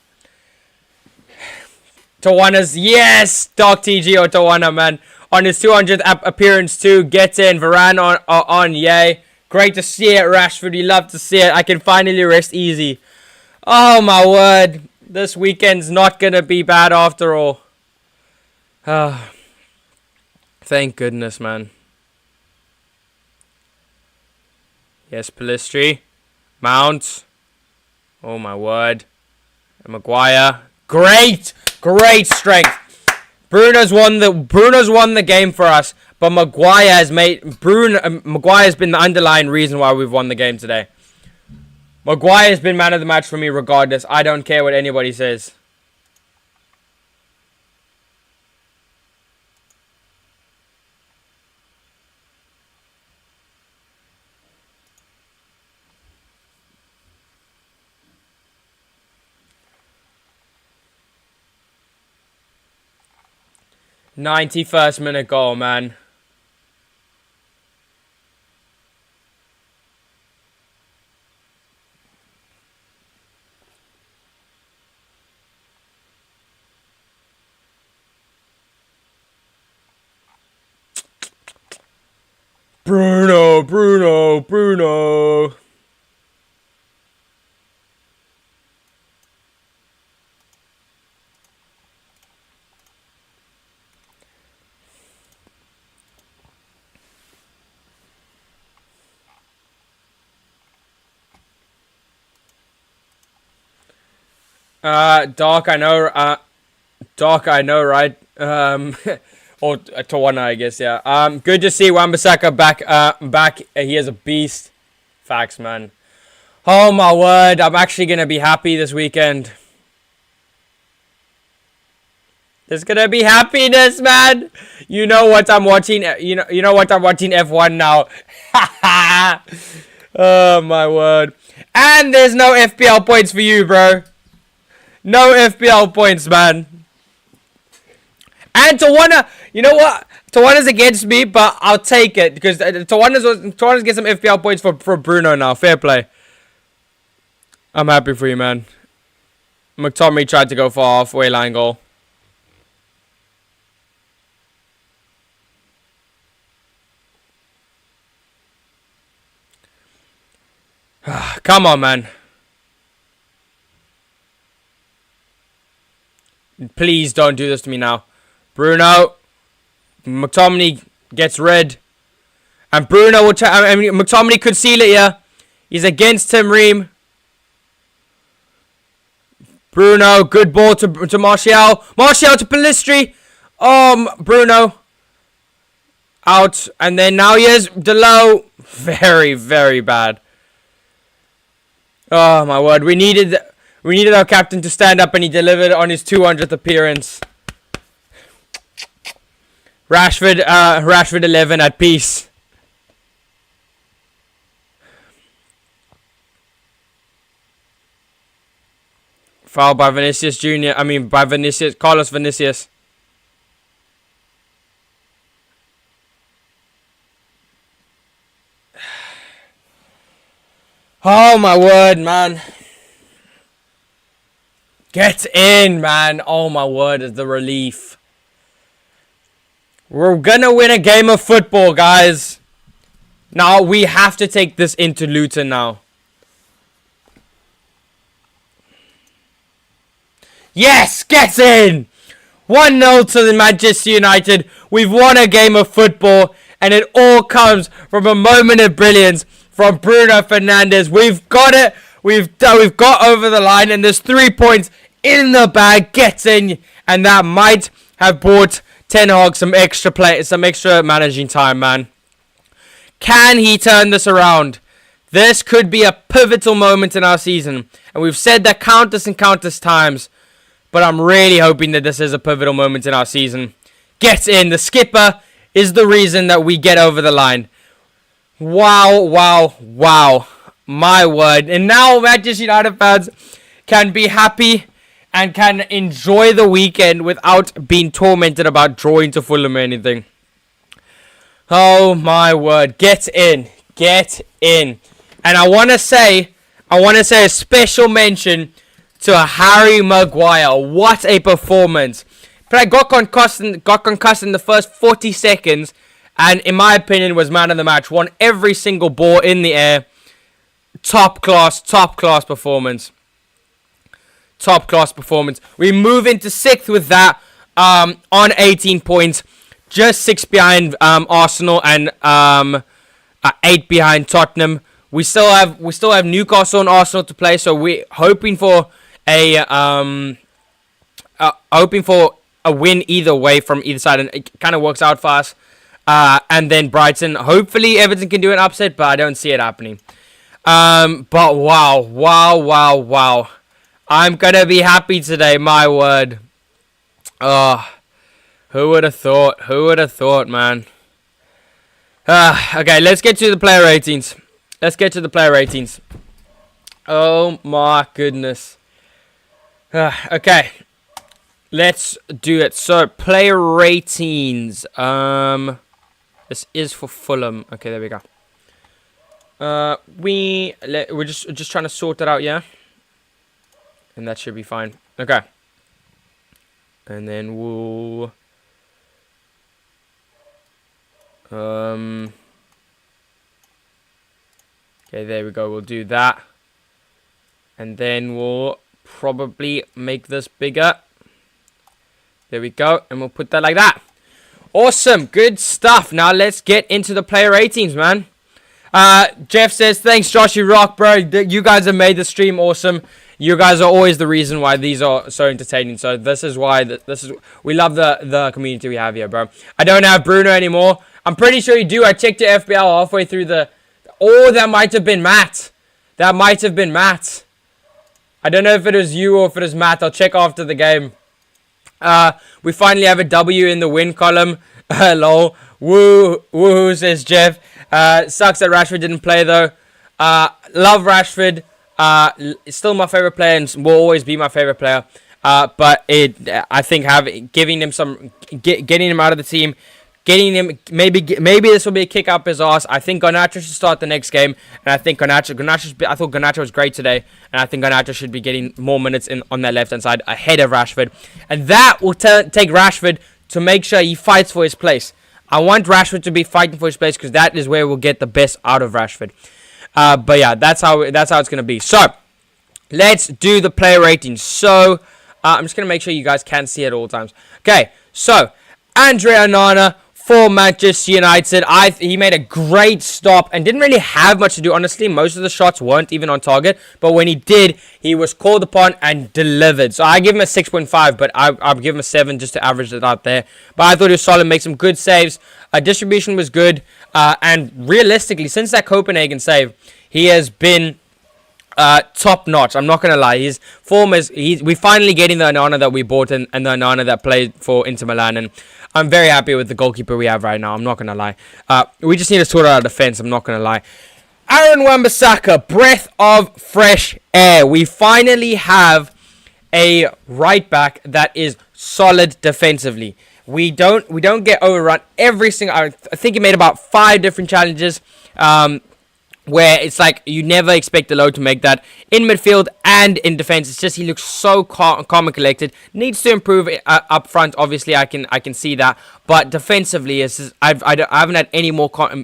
Speaker 1: Tawana's, yes! Dark TG or Tawana, man. On his 200th appearance too. Get in. Varane on yay. Great to see it, Rashford. You love to see it. I can finally rest easy. Oh, my word. This weekend's not going to be bad after all. Thank goodness, man. Yes, Pellistri. Mount. Oh, my word. And Maguire. Great strength. Bruno's won the game for us, but Maguire's been the underlying reason why we've won the game today. Maguire's been man of the match for me regardless. I don't care what anybody says. '91st minute goal, man. Bruno. Doc, I know, right? Or Tawana, I guess, yeah. Good to see Wan-Bissaka back. He is a beast. Facts, man. Oh, my word. I'm actually going to be happy this weekend. There's going to be happiness, man. You know what I'm watching. You know what I'm watching F1 now. Oh, my word. And there's no FPL points for you, bro. No FPL points, man. And Tawana, you know what? Tawana's against me, but I'll take it because Tawana's get some FPL points for Bruno now. Fair play. I'm happy for you, man. McTominay tried to go for halfway line goal. Come on, man. Please don't do this to me now. Bruno. McTominay gets red. And Bruno will try. I mean, McTominay could seal it here. He's against Tim Ream. Bruno, good ball to Martial. Martial to Pellistri. Bruno. Out. And then now here's Delo. Very, very bad. Oh, my word. We needed our captain to stand up, and he delivered on his 200th appearance. Rashford 11 at peace. Foul by Vinicius Jr. I mean, by Carlos Vinicius. Oh, my word, man. Get in, man. Oh, my word, is the relief. We're gonna win a game of football, guys. Now, we have to take this into Luton now. Yes, get in! 1-0 to the Manchester United. We've won a game of football, and it all comes from a moment of brilliance from Bruno Fernandes. We've got it. We've got over the line, and there's 3 points in the bag. Gets in, and that might have bought Ten Hag some extra managing time, man. Can he turn this around? This could be a pivotal moment in our season, and we've said that countless and countless times. But I'm really hoping that this is a pivotal moment in our season. Gets in. The skipper is the reason that we get over the line. Wow, wow, wow. My word. And now Manchester United fans can be happy and can enjoy the weekend without being tormented about drawing to Fulham or anything. Oh, my word. Get in. Get in. And I want to say a special mention to Harry Maguire. What a performance. But I got concussed in the first 40 seconds. And in my opinion was man of the match. Won every single ball in the air. Top class performance. Top class performance. We move into 6th with that. On 18 points. Just 6 behind Arsenal and 8 behind Tottenham. We still have Newcastle and Arsenal to play, so we're hoping for a win either way from either side, and it kind of works out for us. And then Brighton. Hopefully Everton can do an upset, but I don't see it happening. But wow. I'm gonna be happy today, my word. Who would have thought? Who would have thought, man? Okay, let's get to the player ratings. Oh my goodness. Okay. Let's do it. So, player ratings. This is for Fulham. Okay, there we go. We're just trying to sort that out, yeah? And that should be fine. Okay. And then we'll okay, there we go. We'll do that. And then we'll probably make this bigger. There we go. And we'll put that like that. Awesome. Good stuff. Now let's get into the player ratings, man. Jeff says, thanks, Josh, you rock, bro. You guys have made the stream awesome. You guys are always the reason why these are so entertaining. So this is why we love the community we have here, bro. I don't have Bruno anymore. I'm pretty sure you do. I checked your FPL halfway through oh, that might have been Matt. I don't know if it was you or if it was Matt. I'll check after the game. We finally have a W in the win column. Lol. Woohoo, says Jeff. Sucks that Rashford didn't play, though. Love Rashford. Still my favorite player and will always be my favorite player. But I think getting him out of the team getting him, maybe this will be a kick up his ass. I think Garnacho should start the next game, and I think I thought Garnacho was great today, and I think Garnacho should be getting more minutes on that left-hand side ahead of Rashford, and that will take Rashford to make sure he fights for his place. I want Rashford to be fighting for his place because that is where we'll get the best out of Rashford. But yeah, that's how it's gonna be. So let's do the player ratings. So I'm just gonna make sure you guys can see it at all times. Okay, so Andre Onana for Manchester United. He made a great stop and didn't really have much to do, honestly. Most of the shots weren't even on target, but when he did, he was called upon and delivered. So I give him a 6.5, but I'll give him a 7 just to average it out there. But I thought he was solid, made some good saves. Distribution was good, and realistically, since that Copenhagen save, he has been top notch. I'm not gonna lie. His form is we finally getting the Onana that we bought and the Onana that played for Inter Milan, and I'm very happy with the goalkeeper we have right now. I'm not gonna lie. We just need to sort out our defense. I'm not gonna lie. Aaron Wan-Bissaka, breath of fresh air. We finally have a right back that is solid defensively. We don't get overrun every single. I think he made about 5 different challenges. Where it's like you never expect the low to make that in midfield and in defense. It's just he looks so calm and collected. Needs to improve up front. Obviously, I can see that. But defensively, I haven't had any more I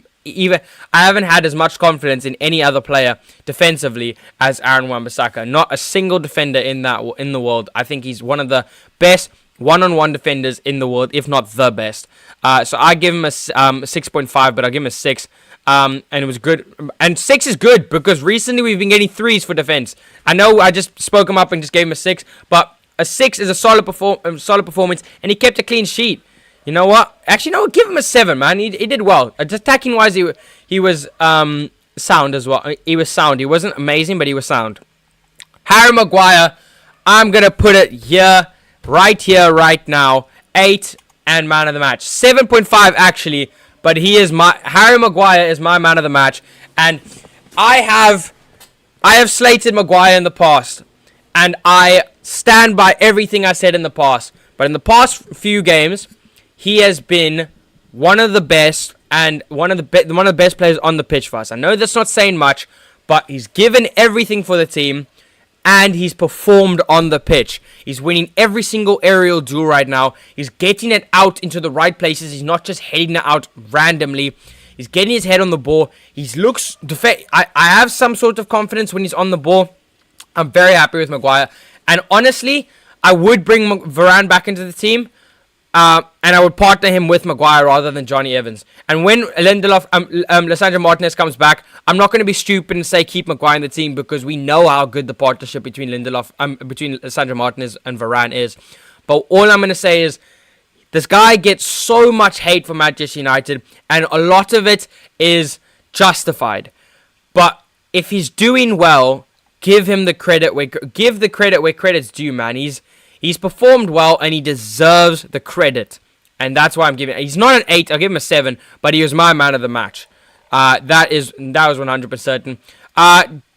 Speaker 1: haven't had as much confidence in any other player defensively as Aaron Wan-Bissaka. Not a single defender in the world. I think he's one of the best one-on-one defenders in the world, if not the best. So I give him a 6.5, but I'll give him a 6. And it was good. And 6 is good because recently we've been getting 3s for defense. I know I just spoke him up and just gave him a 6, but a 6 is a solid performance, and he kept a clean sheet. You know what? Actually, no, give him a 7, man. He did well. Attacking wise, he was sound as well. He was sound. He wasn't amazing, but he was sound. Harry Maguire, I'm gonna put it here, right now. 8 and man of the match. 7.5 actually. But Harry Maguire is my man of the match, and I have slated Maguire in the past, and I stand by everything I said in the past. But in the past few games, he has been one of the best and one of the best players on the pitch for us. I know that's not saying much, but he's given everything for the team. And he's performed on the pitch. He's winning every single aerial duel right now. He's getting it out into the right places. He's not just heading it out randomly. He's getting his head on the ball. He looks... I have some sort of confidence when he's on the ball. I'm very happy with Maguire. And honestly, I would bring Varane back into the team. And I would partner him with Maguire rather than Johnny Evans. And when Lisandro Martinez comes back, I'm not going to be stupid and say keep Maguire in the team because we know how good the partnership between Lisandro Martinez and Varane is. But all I'm going to say is this guy gets so much hate from Manchester United, and a lot of it is justified. But if he's doing well, give the credit where credit's due, man. He's performed well, and he deserves the credit. And that's why I'm giving... He's not an 8. I'll give him a 7. But he was my man of the match. That was 100% certain.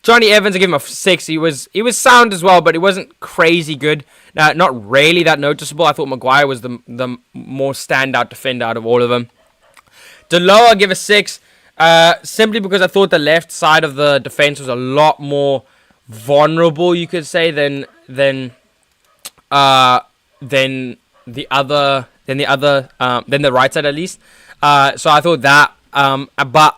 Speaker 1: Johnny Evans, I give him a 6. He was sound as well, but he wasn't crazy good. Not really that noticeable. I thought Maguire was the more standout defender out of all of them. Delo, I'll give a 6. Simply because I thought the left side of the defense was a lot more vulnerable, you could say, than the right side at least. So I thought that. But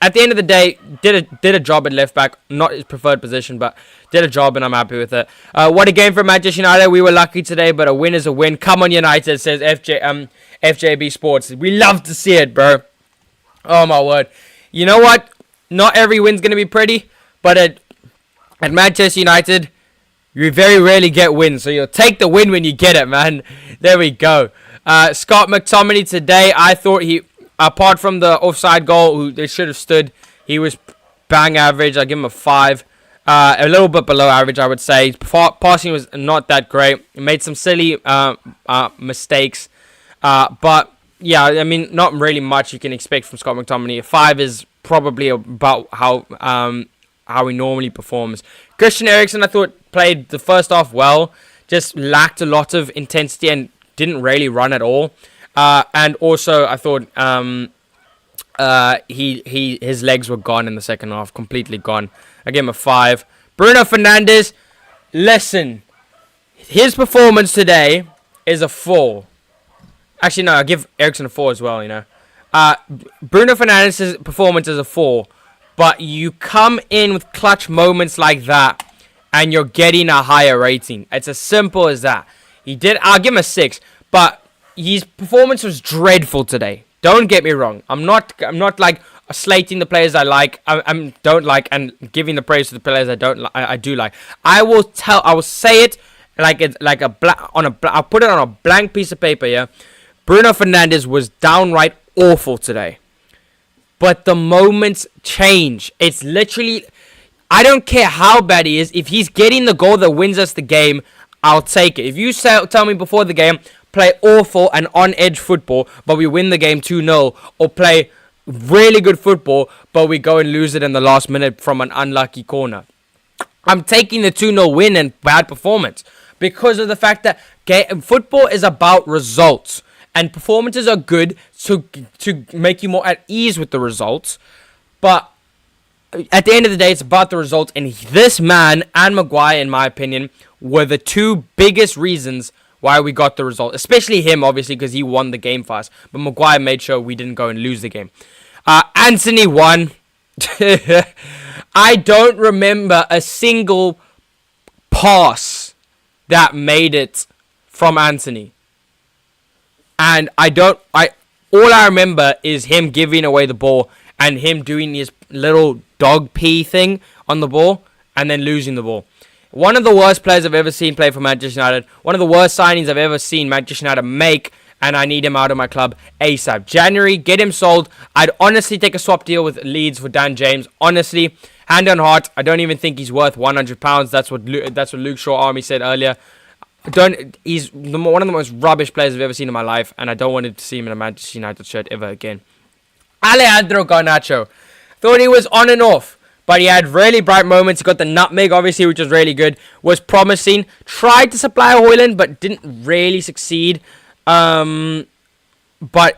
Speaker 1: at the end of the day, did a job at left back, not his preferred position, but did a job, and I'm happy with it. What a game for Manchester United. We were lucky today, but a win is a win. Come on, United, says FJB Sports. We love to see it, bro. Oh my word. You know what? Not every win's gonna be pretty, but at Manchester United, you very rarely get wins, so you'll take the win when you get it, man. There we go. Scott McTominay today, I thought he, apart from the offside goal, who they should have stood, he was bang average. I'll give him a 5. A little bit below average, I would say. Passing was not that great. He made some silly mistakes. But, yeah, I mean, not really much you can expect from Scott McTominay. A 5 is probably about how he normally performs. Christian Eriksen, I thought, played the first half well. Just lacked a lot of intensity and didn't really run at all. And also, I thought his legs were gone in the second half, completely gone. I gave him a 5. Bruno Fernandes, listen, his performance today is a 4. Actually, no, I give Eriksen a 4 as well, you know. Bruno Fernandes' performance is a 4, but you come in with clutch moments like that, and you're getting a higher rating. It's as simple as that. I'll give him a 6, but his performance was dreadful today. Don't get me wrong. I'm not like slating the players I like. I don't like, and giving the praise to the players I don't like. I do like. I will say it I'll put it on a blank piece of paper. Yeah, Bruno Fernandes was downright awful today. But the moments change. It's literally, I don't care how bad he is. If he's getting the goal that wins us the game, I'll take it. If you tell me before the game, play awful and on-edge football, but we win the game 2-0, or play really good football, but we go and lose it in the last minute from an unlucky corner, I'm taking the 2-0 win and bad performance, because of the fact that football is about results, and performances are good to make you more at ease with the results, but at the end of the day, it's about the results, and this man and Maguire, in my opinion, were the two biggest reasons why we got the result. Especially him, obviously, because he won the game for us. But Maguire made sure we didn't go and lose the game. Anthony won. I don't remember a single pass that made it from Anthony. And all I remember is him giving away the ball and him doing his little dog pee thing on the ball and then losing the ball. One of the worst players I've ever seen play for Manchester United. One of the worst signings I've ever seen Manchester United make. And I need him out of my club ASAP. January, get him sold. I'd honestly take a swap deal with Leeds for Dan James. Honestly, hand on heart, I don't even think he's worth £100. That's what Luke Shaw Army said earlier. He's one of the most rubbish players I've ever seen in my life. And I don't want to see him in a Manchester United shirt ever again. Alejandro Garnacho. Thought he was on and off. But he had really bright moments. He got the nutmeg, obviously, which was really good. Was promising. Tried to supply Højlund, but didn't really succeed. But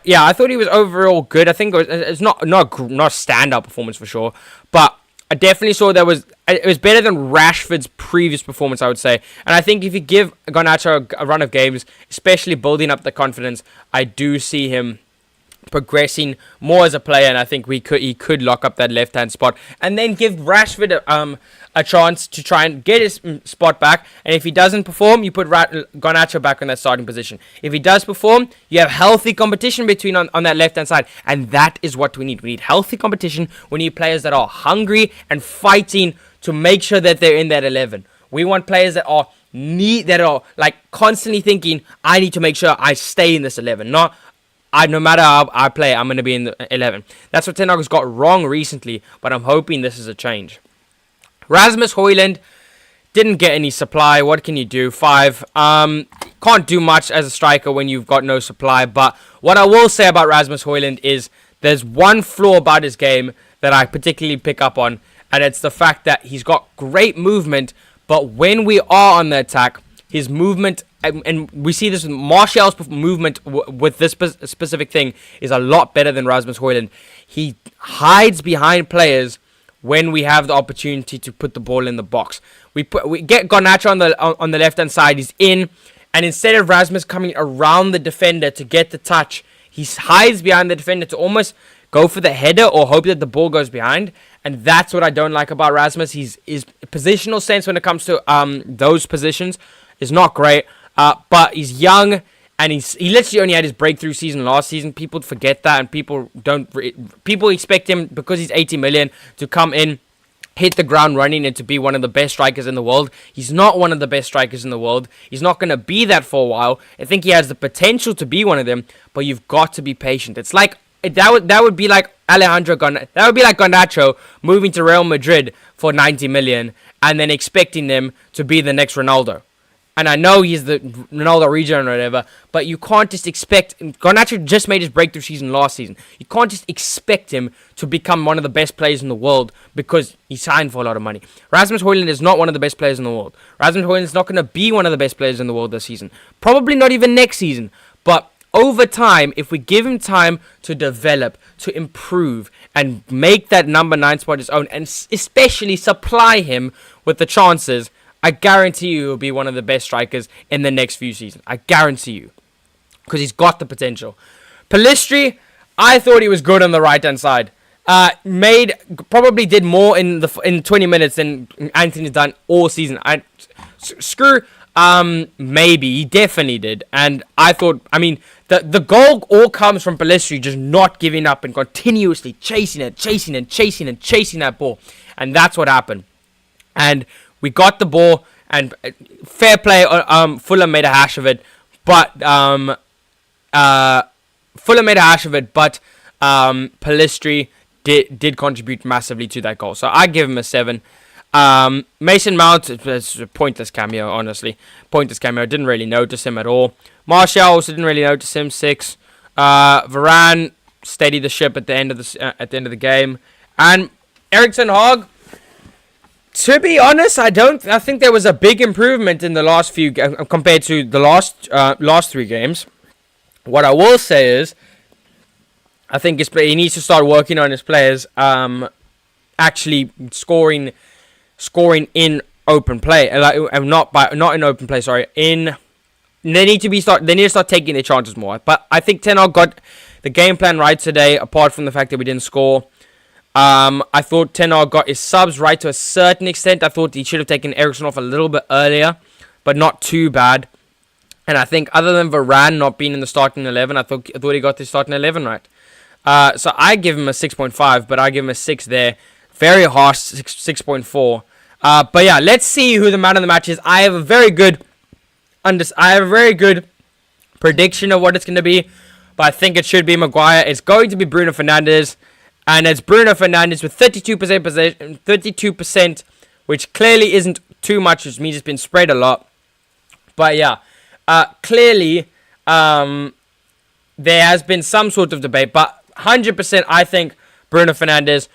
Speaker 1: yeah, I thought he was overall good. I think it's not a standout performance for sure. But I definitely saw it was better than Rashford's previous performance, I would say. And I think if you give Garnacho a run of games, especially building up the confidence, I do see him progressing more as a player, and I think he could lock up that left-hand spot and then give Rashford a chance to try and get his spot back. And if he doesn't perform, you put Garnacho back in that starting position. If he does perform, you have healthy competition between on that left-hand side, and that is what we need. We need healthy competition. We need players that are hungry and fighting to make sure that they're in that 11. We want players that are like constantly thinking, I need to make sure I stay in this 11, not no matter how I play, I'm going to be in the 11. That's what Ten Hag has got wrong recently, but I'm hoping this is a change. Rasmus Højlund didn't get any supply. What can you do? 5. Can't do much as a striker when you've got no supply, but what I will say about Rasmus Højlund is there's one flaw about his game that I particularly pick up on, and it's the fact that he's got great movement, but when we are on the attack, his movement, and we see this with Martial's movement with this specific thing, is a lot better than Rasmus Højlund. He hides behind players when we have the opportunity to put the ball in the box. We get Garnacho on the left-hand side, he's in, and instead of Rasmus coming around the defender to get the touch, he hides behind the defender to almost go for the header or hope that the ball goes behind. And that's what I don't like about Rasmus. His positional sense when it comes to those positions is not great, but he's young, and he literally only had his breakthrough season last season. People forget that, and people expect him, because he's 80 million, to come in, hit the ground running, and to be one of the best strikers in the world. He's not one of the best strikers in the world. He's not going to be that for a while. I think he has the potential to be one of them, but you've got to be patient. It's like that would be like Garnacho moving to Real Madrid for 90 million and then expecting them to be the next Ronaldo. And I know he's the Ronaldo region or whatever, but you can't just expect... Garnacho just made his breakthrough season last season. You can't just expect him to become one of the best players in the world because he signed for a lot of money. Rasmus Højlund is not one of the best players in the world. Rasmus Højlund is not going to be one of the best players in the world this season. Probably not even next season. But over time, if we give him time to develop, to improve, and make that number 9 spot his own, and especially supply him with the chances, I guarantee you he'll be one of the best strikers in the next few seasons. I guarantee you. Because he's got the potential. Palistri, I thought he was good on the right-hand side. Probably did more in 20 minutes than Anthony's done all season. Maybe. He definitely did. And I thought, the goal all comes from Palistri just not giving up and continuously chasing that ball. And that's what happened. And we got the ball, and fair play, Fulham made a hash of it. But, Palistri did contribute massively to that goal. So I give him a 7. Mason Mount, it's a pointless cameo, honestly. Pointless cameo. Didn't really notice him at all. Martial also didn't really notice him. 6. Varane steadied the ship at the end of the game. And Erik ten Hag, to be honest, I think there was a big improvement in the last few compared to the last 3 games. What I will say is, I think he needs to start working on his players actually scoring in open play, not in open play. Sorry, they need to start taking their chances more. But I think Ten Hag got the game plan right today. Apart from the fact that we didn't score, I thought Ten Hag got his subs right to a certain extent. I thought he should have taken Eriksen off a little bit earlier, but not too bad. And I think other than Varane not being in the starting 11, I thought he got the starting 11 right. So I give him a 6.5, but I give him a 6 there. Very harsh 6.4. But yeah, let's see who the man of the match is. I have a very good prediction of what it's going to be, but I think it should be Maguire. It's going to be Bruno Fernandes, and it's Bruno Fernandes with 32% possession, 32%, which clearly isn't too much, which means it's been spread a lot. But yeah, clearly there has been some sort of debate, but 100% I think Bruno Fernandes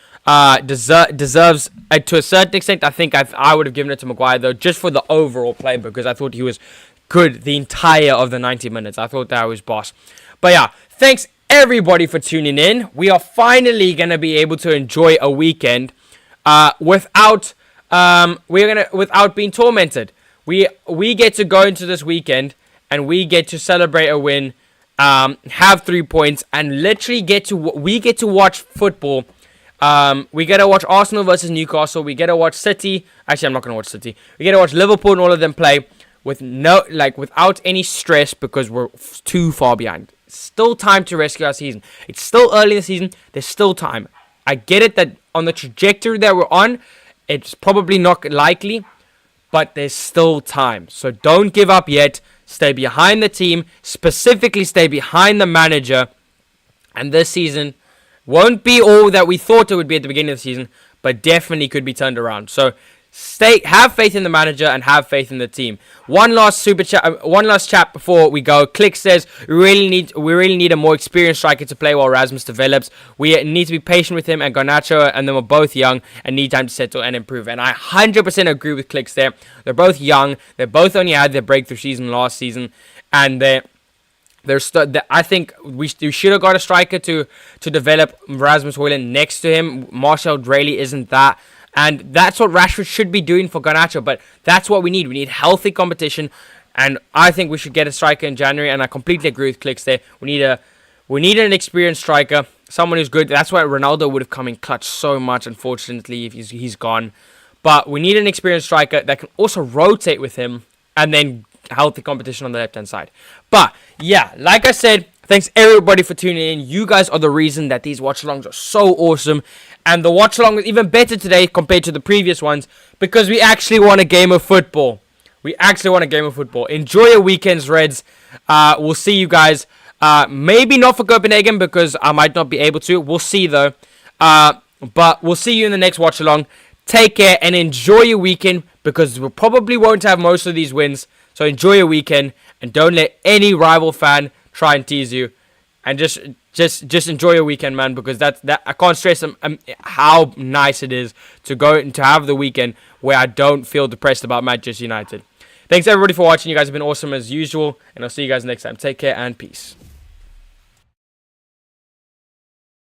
Speaker 1: deserves to a certain extent. I think I would have given it to Maguire though, just for the overall play, because I thought he was good the entire of the 90 minutes. I thought that was boss. But yeah, thanks everybody for tuning in. We are finally gonna be able to enjoy a weekend without being tormented. We get to go into this weekend and we get to celebrate a win, have 3 points, and literally get to watch football. We get to watch Arsenal versus Newcastle. We get to watch City. Actually, I'm not going to watch City. We get to watch Liverpool and all of them play without any stress, because we're too far behind. Still time to rescue our season. It's still early in the season. There's still time. I get it that on the trajectory that we're on, it's probably not likely, but there's still time. So don't give up yet. Stay behind the team. Specifically, stay behind the manager. And this season won't be all that we thought it would be at the beginning of the season, but definitely could be turned around. So have faith in the manager and have faith in the team. One last chat before we go. Click says we really need a more experienced striker to play while Rasmus develops. We need to be patient with him and Garnacho, and them are both young and need time to settle and improve. And I 100% agree with Clicks there. They're both young. They both only had their breakthrough season last season, and I think we should have got a striker to develop Rasmus Højlund next to him. Martial really isn't that. And that's what Rashford should be doing for Garnacho. But that's what we need. We need healthy competition. And I think we should get a striker in January. And I completely agree with Clicks there. We need an experienced striker. Someone who's good. That's why Ronaldo would have come in clutch so much, unfortunately, if he's gone. But we need an experienced striker that can also rotate with him. And then healthy competition on the left-hand side. But yeah, like I said, thanks everybody for tuning in. You guys are the reason that these watch-alongs are so awesome. And the watch-along was even better today compared to the previous ones, because we actually won a game of football. Enjoy your weekends, Reds. We'll see you guys. Maybe not for Copenhagen, because I might not be able to. We'll see, though. But we'll see you in the next watch-along. Take care and enjoy your weekend, because we probably won't have most of these wins. So enjoy your weekend and don't let any rival fan try and tease you. And just enjoy your weekend, man, because that I can't stress how nice it is to go and to have the weekend where I don't feel depressed about Manchester United. Thanks everybody for watching. You guys have been awesome as usual, and I'll see you guys next time. Take care and peace.